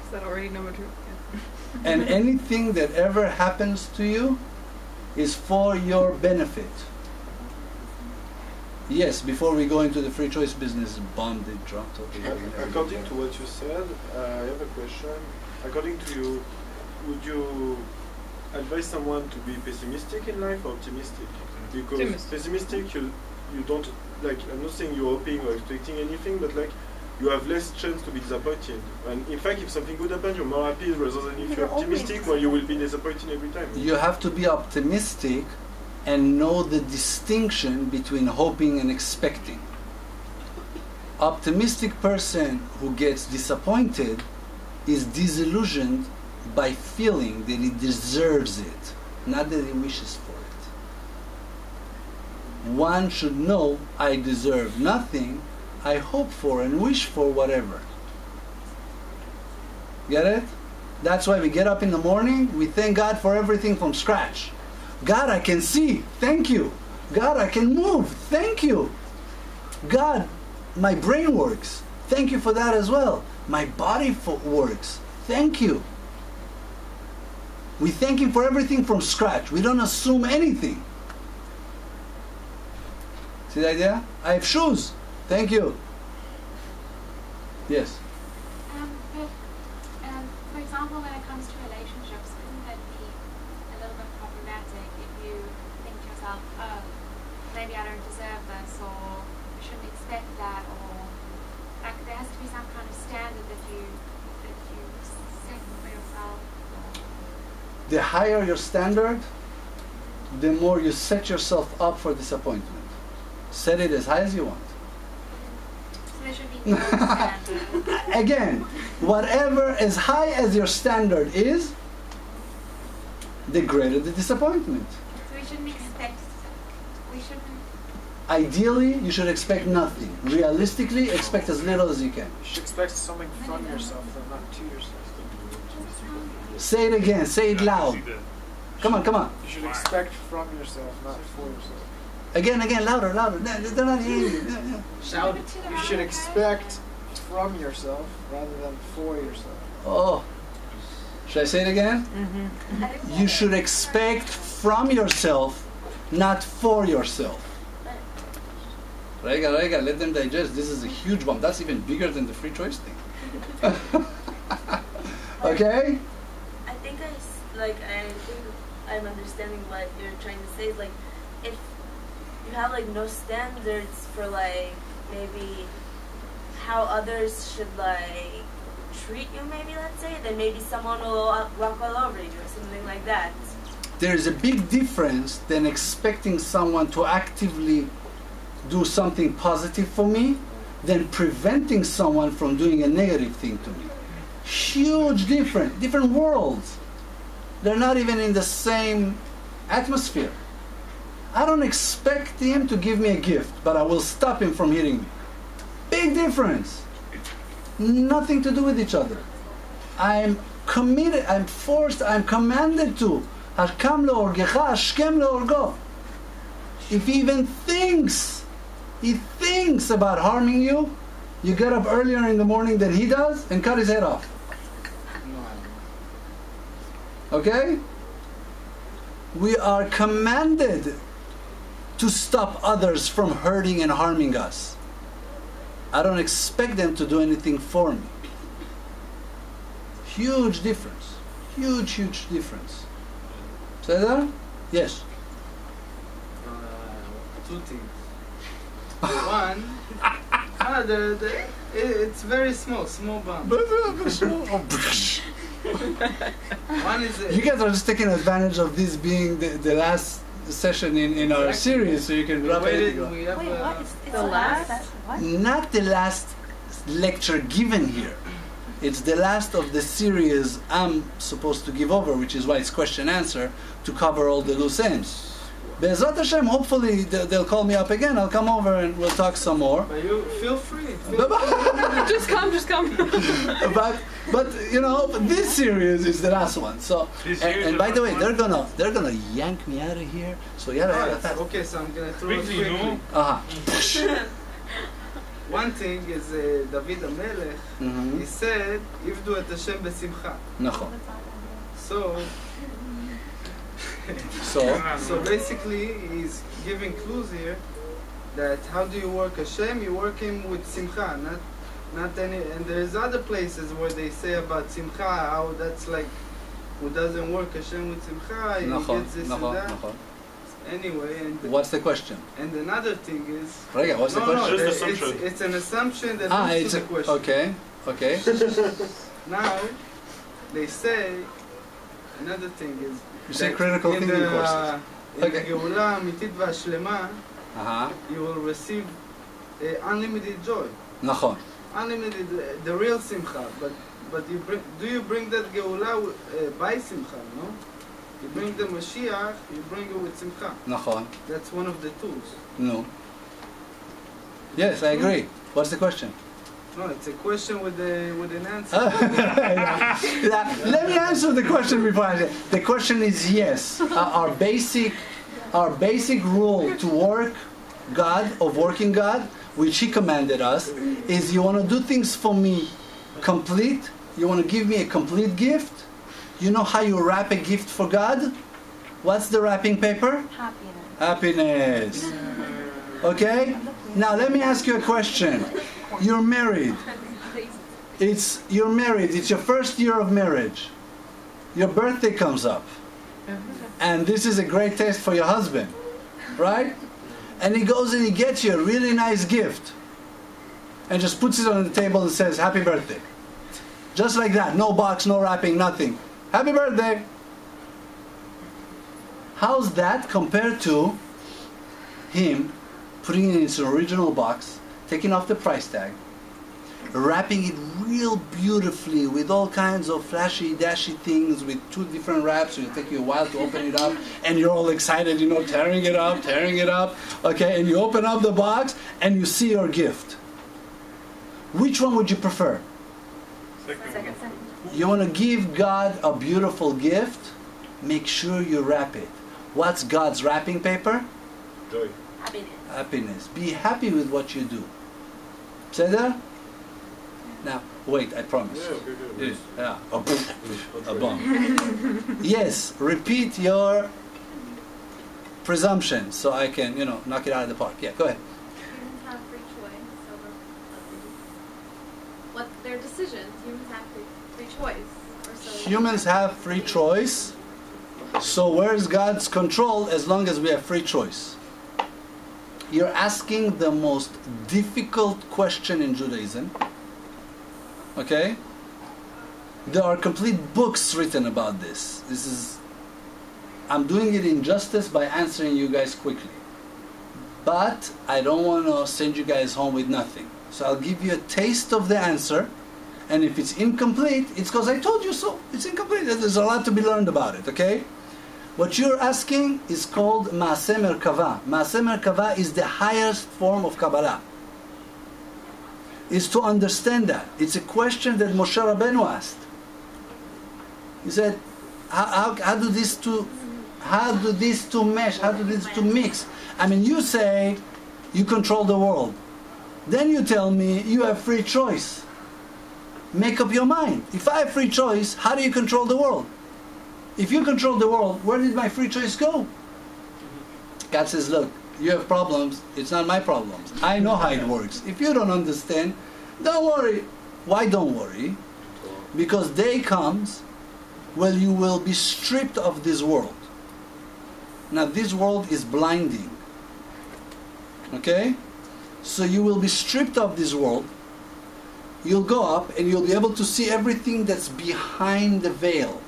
Is that already number 2? Yeah.
And anything that ever happens to you is for your benefit. Yes, before we go into the free choice business, bomb did drop.
According to what you said, I have a question. According to you, would you advise someone to be pessimistic in life or optimistic? Because pessimistic, you don't, like, I'm not saying you're hoping or expecting anything, but like, you have less chance to be disappointed. And in fact, if something good happens, you're more happy rather than if you're optimistic, where you will be disappointed every time.
You have to be optimistic and know the distinction between hoping and expecting. Optimistic person who gets disappointed is disillusioned by feeling that he deserves it, not that he wishes for it. One should know, I deserve nothing, I hope for and wish for whatever. Get it? That's why we get up in the morning, we thank God for everything from scratch. God, I can see, thank you. God, I can move, thank you. God, my brain works, thank you for that as well. My body works, thank you. We thank Him for everything from scratch. We don't assume anything. See the idea? I have shoes, thank you. Yes?
For example, when it comes to relationships, wouldn't that be a little bit problematic if you think to yourself, oh, maybe I don't deserve this, or I shouldn't expect that, or like there has to be some kind of standard that you set for yourself.
The higher your standard, the more you set yourself up for disappointment. Set it as high as you want.
So there should be no standard.
Again, whatever as high as your standard is, the greater the disappointment.
So we shouldn't expect,
Ideally, you should expect nothing. Realistically, expect as little as you can.
You should expect something from yourself, though, not to yourself.
Say it again, say it loud. Come on, come on.
You should expect from yourself, not for yourself.
Again, louder. They're not hearing you.
Shout. You should expect from yourself rather than for yourself.
Oh. Should I say it again?
Mm-hmm.
You should expect from yourself, not for yourself. Rega, let them digest. This is a huge bomb. That's even bigger than the free choice thing. Okay?
I think I'm understanding what you're trying to say. Is like, if you have like no standards for like maybe how others should like treat you, maybe let's say, then maybe someone will walk all over you or something like that.
There's a big difference than expecting someone to actively do something positive for me than preventing someone from doing a negative thing to me. Huge difference, different worlds. They're not even in the same atmosphere. I don't expect him to give me a gift, but I will stop him from hitting me. Big difference. Nothing to do with each other. I'm committed, I'm forced, I'm commanded to. Hakam le'orgecha, hashkem le'orgo. If he even thinks about harming you, you get up earlier in the morning than he does and cut his head off. Okay? We are commanded to stop others from hurting and harming us. I don't expect them to do anything for me. Huge difference. Huge difference. Say that? Yes.
Two things. One, it's very small bomb. One is
you guys are just taking advantage of this being the last session in our series, so you can wrap it.
Wait, what? It's
The last?
What?
Not the last lecture given here. It's the last of the series I'm supposed to give over, which is why it's question answer, to cover all the loose ends. Be'ezrat Hashem, hopefully they'll call me up again. I'll come over and we'll talk some more.
But you feel free.
Just come.
but you know, this series is the last one. So and by the way, they're gonna yank me out of here. So yeah.
Okay, so I'm gonna throw it quickly. One thing is David HaMelech. He said, "Ivdu et Hashem besimcha."
Nachon.
So basically, he's giving clues here that how do you work Hashem? You work Him with simcha, not any. And there's other places where they say about simcha how that's like who doesn't work Hashem with simcha, he gets this and that. Anyway, and
what's the question?
And another thing is,
what's the question?
No, it's an assumption that leads to the question.
Okay.
Now they say another thing is.
You say critical thinking courses.
In the Geula Amitit V'Ashlema, you will receive unlimited joy.
Nachon.
Unlimited, the real simcha. But do you bring that Geula by simcha? No. You bring the Mashiach, you bring it with simcha.
Nachon.
That's one of the tools.
No. Yes, I agree. What's the question?
No, it's a question with an answer.
Let me answer the question before I say. The question is yes. Our basic rule to work God, of working God, which He commanded us, is you want to do things for me complete. You want to give me a complete gift. You know how you wrap a gift for God? What's the wrapping paper? Happiness. Okay? Now let me ask you a question. You're married. You're married. It's your first year of marriage. Your birthday comes up. And this is a great test for your husband. Right? And he goes and he gets you a really nice gift. And just puts it on the table and says, "Happy birthday." Just like that. No box, no wrapping, nothing. Happy birthday. How's that compared to him putting it in its original box, taking off the price tag, wrapping it real beautifully with all kinds of flashy, dashy things with 2 different wraps, so it'll take you a while to open it up, and you're all excited, you know, tearing it up, okay, and you open up the box, and you see your gift. Which one would you prefer?
Second.
You want to give God a beautiful gift? Make sure you wrap it. What's God's wrapping paper?
Joy.
Happiness. Be happy with what you do. Say that? Now, wait, I promise.
Yeah.
A bomb. Yes, repeat your presumption so I can, knock it out of the park. Yeah, go ahead.
Humans have free choice over what their decisions. Humans have free choice.
Humans have free choice. So where's God's control as long as we have free choice? You're asking the most difficult question in Judaism. Okay? There are complete books written about this. I'm doing it injustice by answering you guys quickly. But I don't want to send you guys home with nothing. So I'll give you a taste of the answer. And if it's incomplete, it's because I told you so. It's incomplete. There's a lot to be learned about it, okay? What you're asking is called Maaseh Merkava. Maaseh Merkava is the highest form of Kabbalah. Is to understand that. It's a question that Moshe Rabbeinu asked. He said, how do these two mesh? How do these two mix? I mean, you say you control the world. Then you tell me you have free choice. Make up your mind. If I have free choice, how do you control the world? If you control the world, where did my free choice go? God says, look, you have problems, it's not my problems. I know how it works. If you don't understand, don't worry. Why don't worry? Because day comes when you will be stripped of this world. Now this world is blinding. Okay? So you will be stripped of this world. You'll go up and you'll be able to see everything that's behind the veil.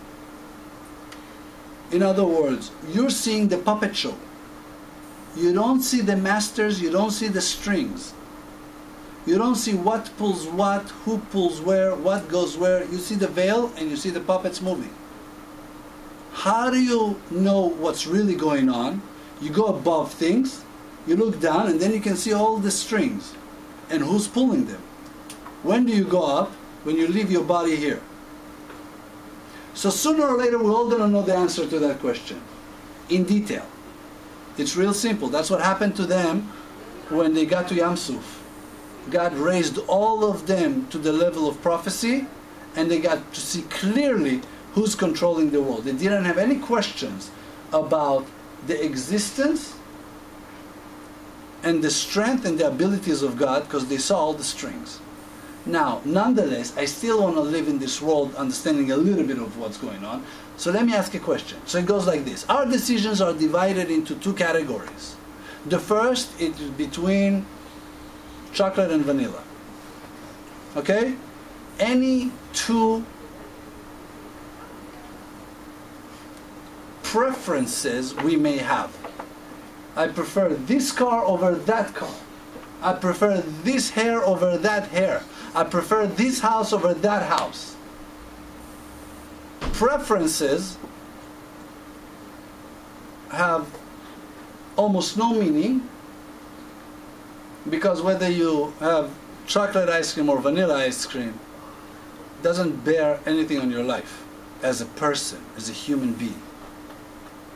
In other words, you're seeing the puppet show. You don't see the masters, you don't see the strings. You don't see what pulls what, who pulls where, what goes where. You see the veil and you see the puppets moving. How do you know what's really going on? You go above things, you look down, and then you can see all the strings. And who's pulling them? When do you go up? When you leave your body here. So sooner or later, we're all going to know the answer to that question in detail. It's real simple. That's what happened to them when they got to Yam Suf. God raised all of them to the level of prophecy, and they got to see clearly who's controlling the world. They didn't have any questions about the existence and the strength and the abilities of God, because they saw all the strings. Now, nonetheless, I still want to live in this world understanding a little bit of what's going on. So let me ask a question. So it goes like this. Our decisions are divided into two categories. The first is between chocolate and vanilla. Okay? Any two preferences we may have. I prefer this car over that car. I prefer this hair over that hair. I prefer this house over that house. Preferences have almost no meaning, because whether you have chocolate ice cream or vanilla ice cream doesn't bear anything on your life as a person, as a human being.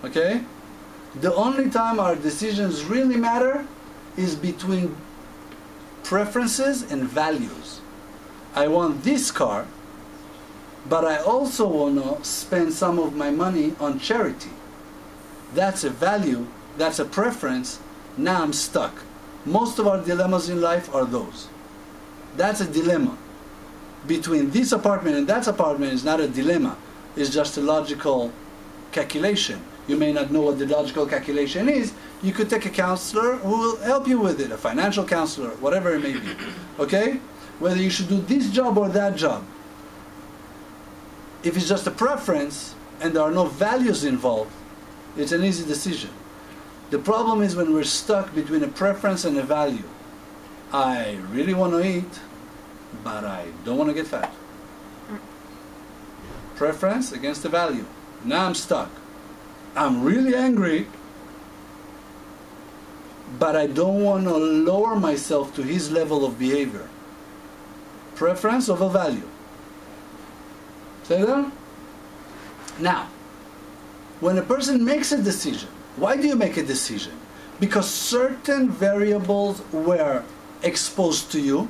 Okay? The only time our decisions really matter is between preferences and values. I want this car, but I also want to spend some of my money on charity. That's a value, that's a preference. Now I'm stuck. Most of our dilemmas in life are those. That's a dilemma. Between this apartment and that apartment is not a dilemma. It's just a logical calculation. You may not know what the logical calculation is. You could take a counselor who will help you with it, a financial counselor, whatever it may be. Okay? Whether you should do this job or that job. If it's just a preference and there are no values involved, it's an easy decision. The problem is when we're stuck between a preference and a value. I really want to eat, but I don't want to get fat. Preference against the value. Now I'm stuck. I'm really angry, but I don't want to lower myself to his level of behavior. Preference over value. Say that? Now, when a person makes a decision, why do you make a decision? Because certain variables were exposed to you,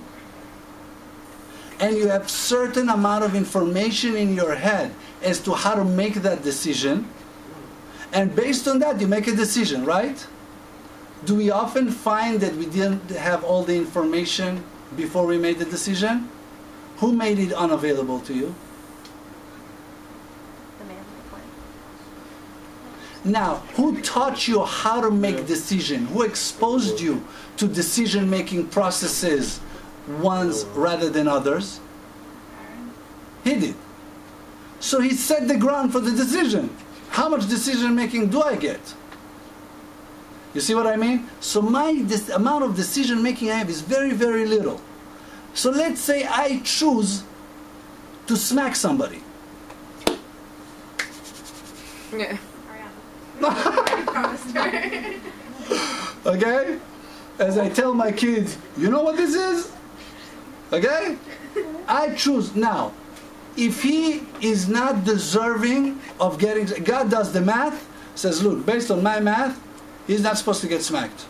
and you have certain amount of information in your head as to how to make that decision, and based on that you make a decision, right? Do we often find that we didn't have all the information before we made the decision? Who made it unavailable to you?
The man in the play.
Now, who taught you how to make decision? Who exposed you to decision-making processes ones rather than others? He did. So he set the ground for the decision. How much decision-making do I get? You see what I mean? So this amount of decision-making I have is very, very little. So let's say I choose to smack somebody.
Yeah.
Okay? As I tell my kids, you know what this is? Okay? I choose. Now, if he is not deserving of getting... God does the math, says, look, based on my math, he's not supposed to get smacked.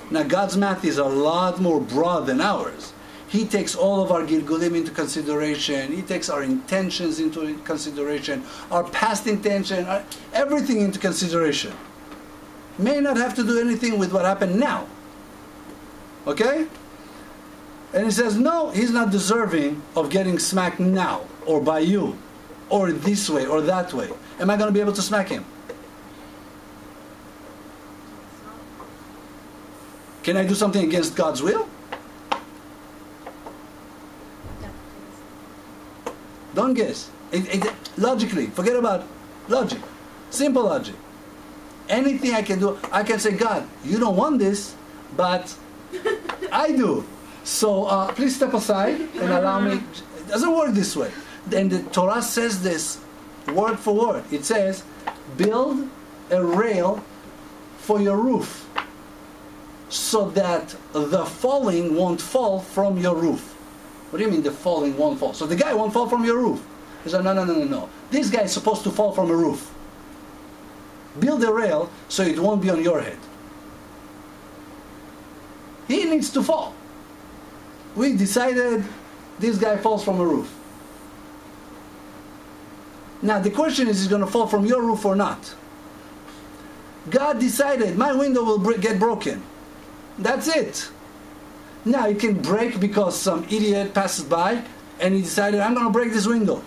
Now, God's math is a lot more broad than ours. He takes all of our gilgulim into consideration. He takes our intentions into consideration, our past intention, everything into consideration. May not have to do anything with what happened now. Okay? And he says, no, he's not deserving of getting smacked now, or by you, or this way, or that way. Am I going to be able to smack him? Can I do something against God's will? Don't guess. Logically, forget about logic. Simple logic. Anything I can do, I can say, God, you don't want this, but I do. So please step aside and allow me. It doesn't work this way. And the Torah says this word for word. It says, build a rail for your roof so that the falling won't fall from your roof. What do you mean the falling won't fall? So the guy won't fall from your roof. He said, no. This guy is supposed to fall from a roof. Build a rail so it won't be on your head. He needs to fall. We decided this guy falls from a roof. Now the question is he going to fall from your roof or not? God decided my window will get broken. That's it. Now it can break because some idiot passes by and he decided I'm going to break this window.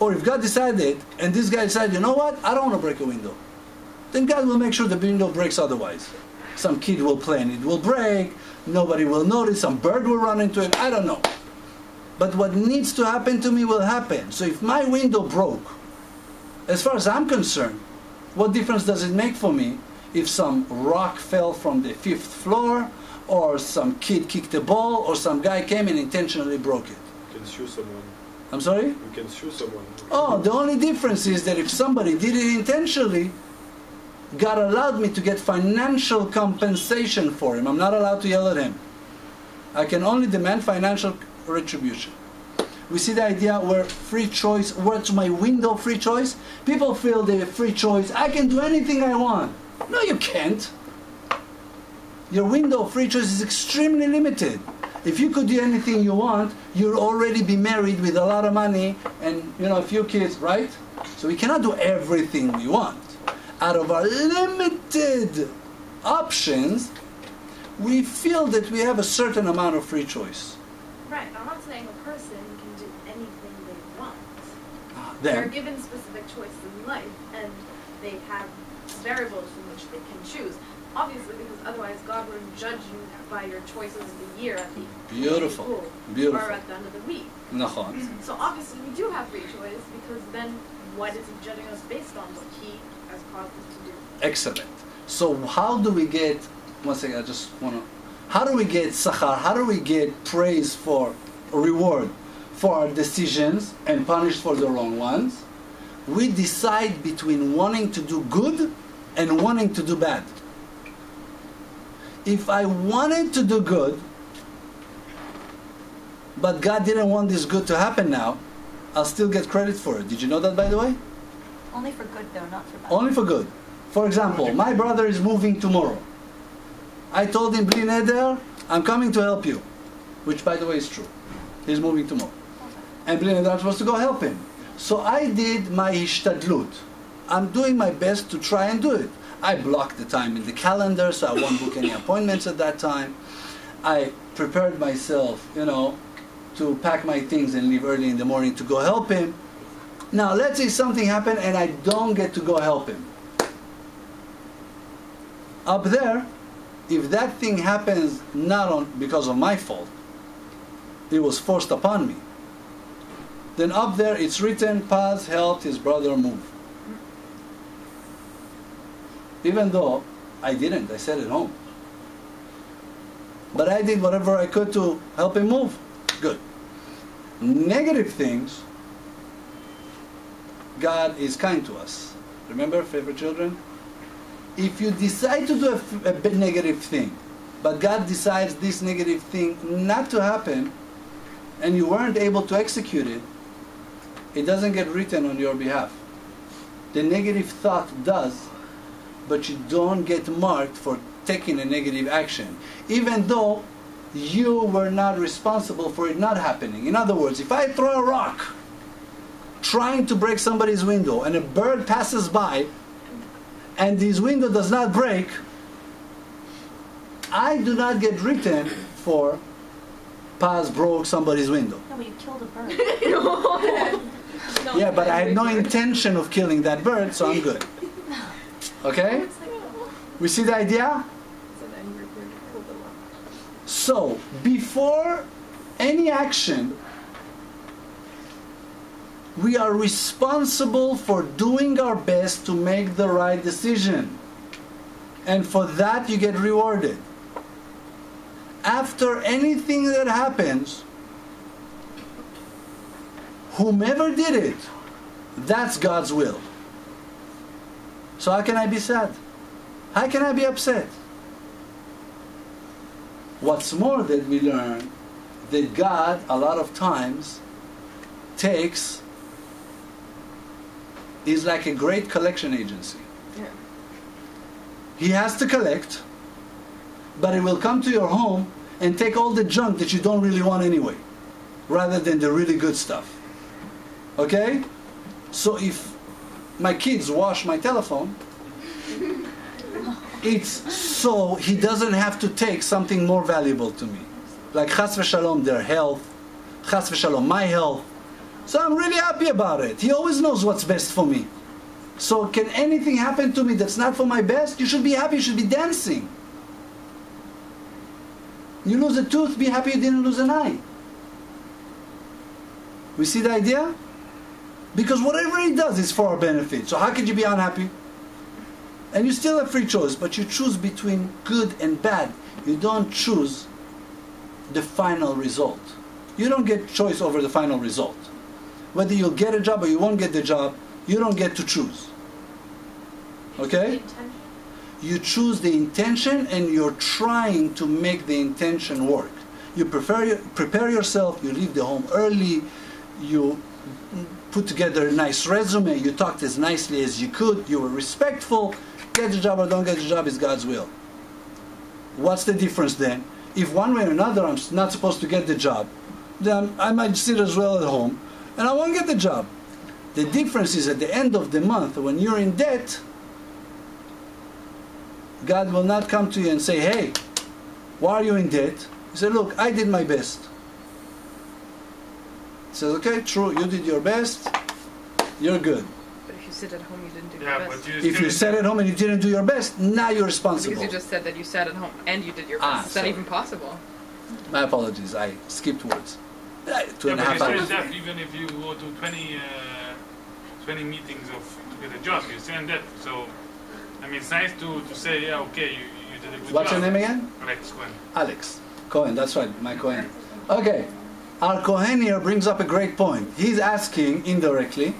Or if God decided and this guy decided, you know what, I don't want to break a window, then God will make sure the window breaks otherwise. Some kid will play and it will break, nobody will notice, some bird will run into it, I don't know. But what needs to happen to me will happen. So if my window broke, as far as I'm concerned, what difference does it make for me if some rock fell from the 5th floor, or some kid kicked a ball, or some guy came and intentionally broke it?
You can sue someone.
I'm sorry?
You can sue someone.
Oh, the only difference is that if somebody did it intentionally, God allowed me to get financial compensation for him. I'm not allowed to yell at him. I can only demand financial retribution. We see the idea where free choice, where's my window free choice? People feel they have free choice. I can do anything I want. No, you can't. Your window of free choice is extremely limited. If you could do anything you want, you'd already be married with a lot of money and a few kids, right? So we cannot do everything we want. Out of our limited options, we feel that we have a certain amount of free choice.
Right, I'm not saying a person can do anything they want.
Then,
They're given specific choices in life, and they have variables from which they can choose. Obviously, because otherwise God wouldn't judge you by your choices of the year at the
beautiful,
school,
beautiful,
or at the end of the week.
Nachon.
So obviously we do have free choice, because then what is he judging us based on? What he has caused us to do.
Excellent. So how do we get, one second, how do we get sachar, how do we get praise for, reward for our decisions and punished for the wrong ones? We decide between wanting to do good and wanting to do bad. If I wanted to do good, but God didn't want this good to happen now, I'll still get credit for it. Did you know that, by the way?
Only for good, though, not for bad.
Only for good. For example, my brother is moving tomorrow. I told him, Bli Neder, I'm coming to help you. Which, by the way, is true. He's moving tomorrow. And Bli Neder, I'm supposed to go help him. So I did my hishtadlut. I'm doing my best to try and do it. I blocked the time in the calendar, so I won't book any appointments at that time. I prepared myself, to pack my things and leave early in the morning to go help him. Now, let's say something happened and I don't get to go help him. Up there, if that thing happens because of my fault, it was forced upon me, then up there it's written, Paz helped his brother move. Even though I didn't, I sat at home. But I did whatever I could to help him move. Good. Negative things, God is kind to us. Remember, favorite children? If you decide to do a negative thing, but God decides this negative thing not to happen, and you weren't able to execute it, it doesn't get written on your behalf. The negative thought does, but you don't get marked for taking a negative action, even though you were not responsible for it not happening. In other words, if I throw a rock trying to break somebody's window and a bird passes by and his window does not break, I do not get written for Paz broke somebody's window.
No, but you killed a bird.
Yeah, but I had no intention of killing that bird, so I'm good. Okay? We see the idea? So, before any action, we are responsible for doing our best to make the right decision. And for that you get rewarded. After anything that happens, whomever did it, that's God's will. So how can I be sad? How can I be upset? What's more that we learn that God a lot of times is like a great collection agency.
Yeah.
He has to collect, but he will come to your home and take all the junk that you don't really want anyway, rather than the really good stuff. Okay? So if my kids wash my telephone, it's so he doesn't have to take something more valuable to me. Like chas v'shalom, their health, chas v'shalom, my health. So I'm really happy about it. He always knows what's best for me. So can anything happen to me that's not for my best? You should be happy, you should be dancing. You lose a tooth, be happy you didn't lose an eye. We see the idea? Because whatever he does is for our benefit. So how could you be unhappy? And you still have free choice, but you choose between good and bad. You don't choose the final result. You don't get choice over the final result. Whether you'll get a job or you won't get the job, you don't get to choose. Okay? You choose the intention and you're trying to make the intention work. You prepare yourself, you leave the home early, you put together a nice resume, you talked as nicely as you could, you were respectful. Get the job or don't get the job is God's will. What's the difference then? If one way or another I'm not supposed to get the job, then I might sit as well at home and I won't get the job. The difference is at the end of the month, when you're in debt, God will not come to you and say, hey, why are you in debt? He said, look, I did my best. He says, okay, true, you did your best, you're good.
But if you sit at home, you didn't do
Yeah,
your
but
best.
If you sat at home and you didn't do your best, now you're responsible.
Because you just said that you sat at home and you did your best. Is that
sorry.
even possible?
My apologies, I skipped words. 2.5
but
hours.
you that even if you go to 20 meetings to get a job, you still in debt. So, I mean, it's nice to say, yeah, okay, you did a good job.
What's your name again?
Alex Cohen.
Alex Cohen, that's right, my Cohen. Okay, our Cohen here brings up a great point. He's asking indirectly,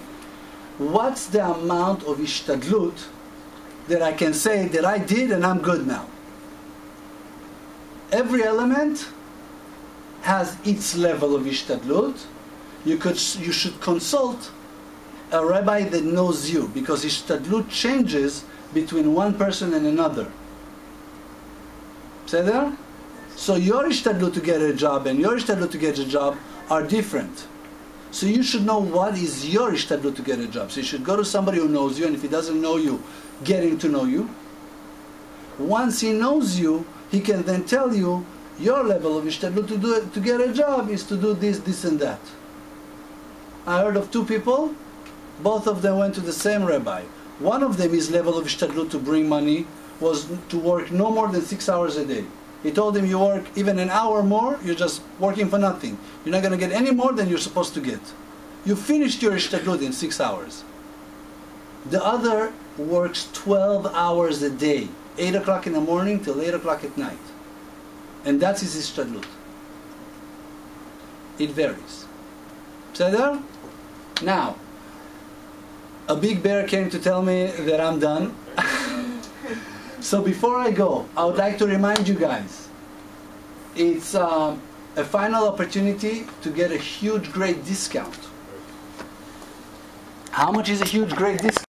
what's the amount of ishtadlut that I can say that I did and I'm good now? Every element has its level of ishtadlut. You should consult a rabbi that knows you, because ishtadlut changes between one person and another. Say there? So your ishtadlut to get a job and your ishtadlut to get a job are different. So you should know what is your ishtadlut to get a job. So you should go to somebody who knows you, and if he doesn't know you, getting to know you. Once he knows you, he can then tell you your level of ishtadlut to get a job is to do this, this and that. I heard of two people, both of them went to the same rabbi. One of them, his level of ishtadlut to bring money was to work no more than 6 hours a day. He told him, you work even an hour more, you're just working for nothing. You're not going to get any more than you're supposed to get. You finished your ishtadlut in 6 hours. The other works 12 hours a day, 8 o'clock in the morning till 8 o'clock at night. And that's his ishtadlut. It varies. Pseder? Now, a big bear came to tell me that I'm done. So before I go, I would like to remind you guys, it's a final opportunity to get a huge, great discount. How much is a huge, great discount?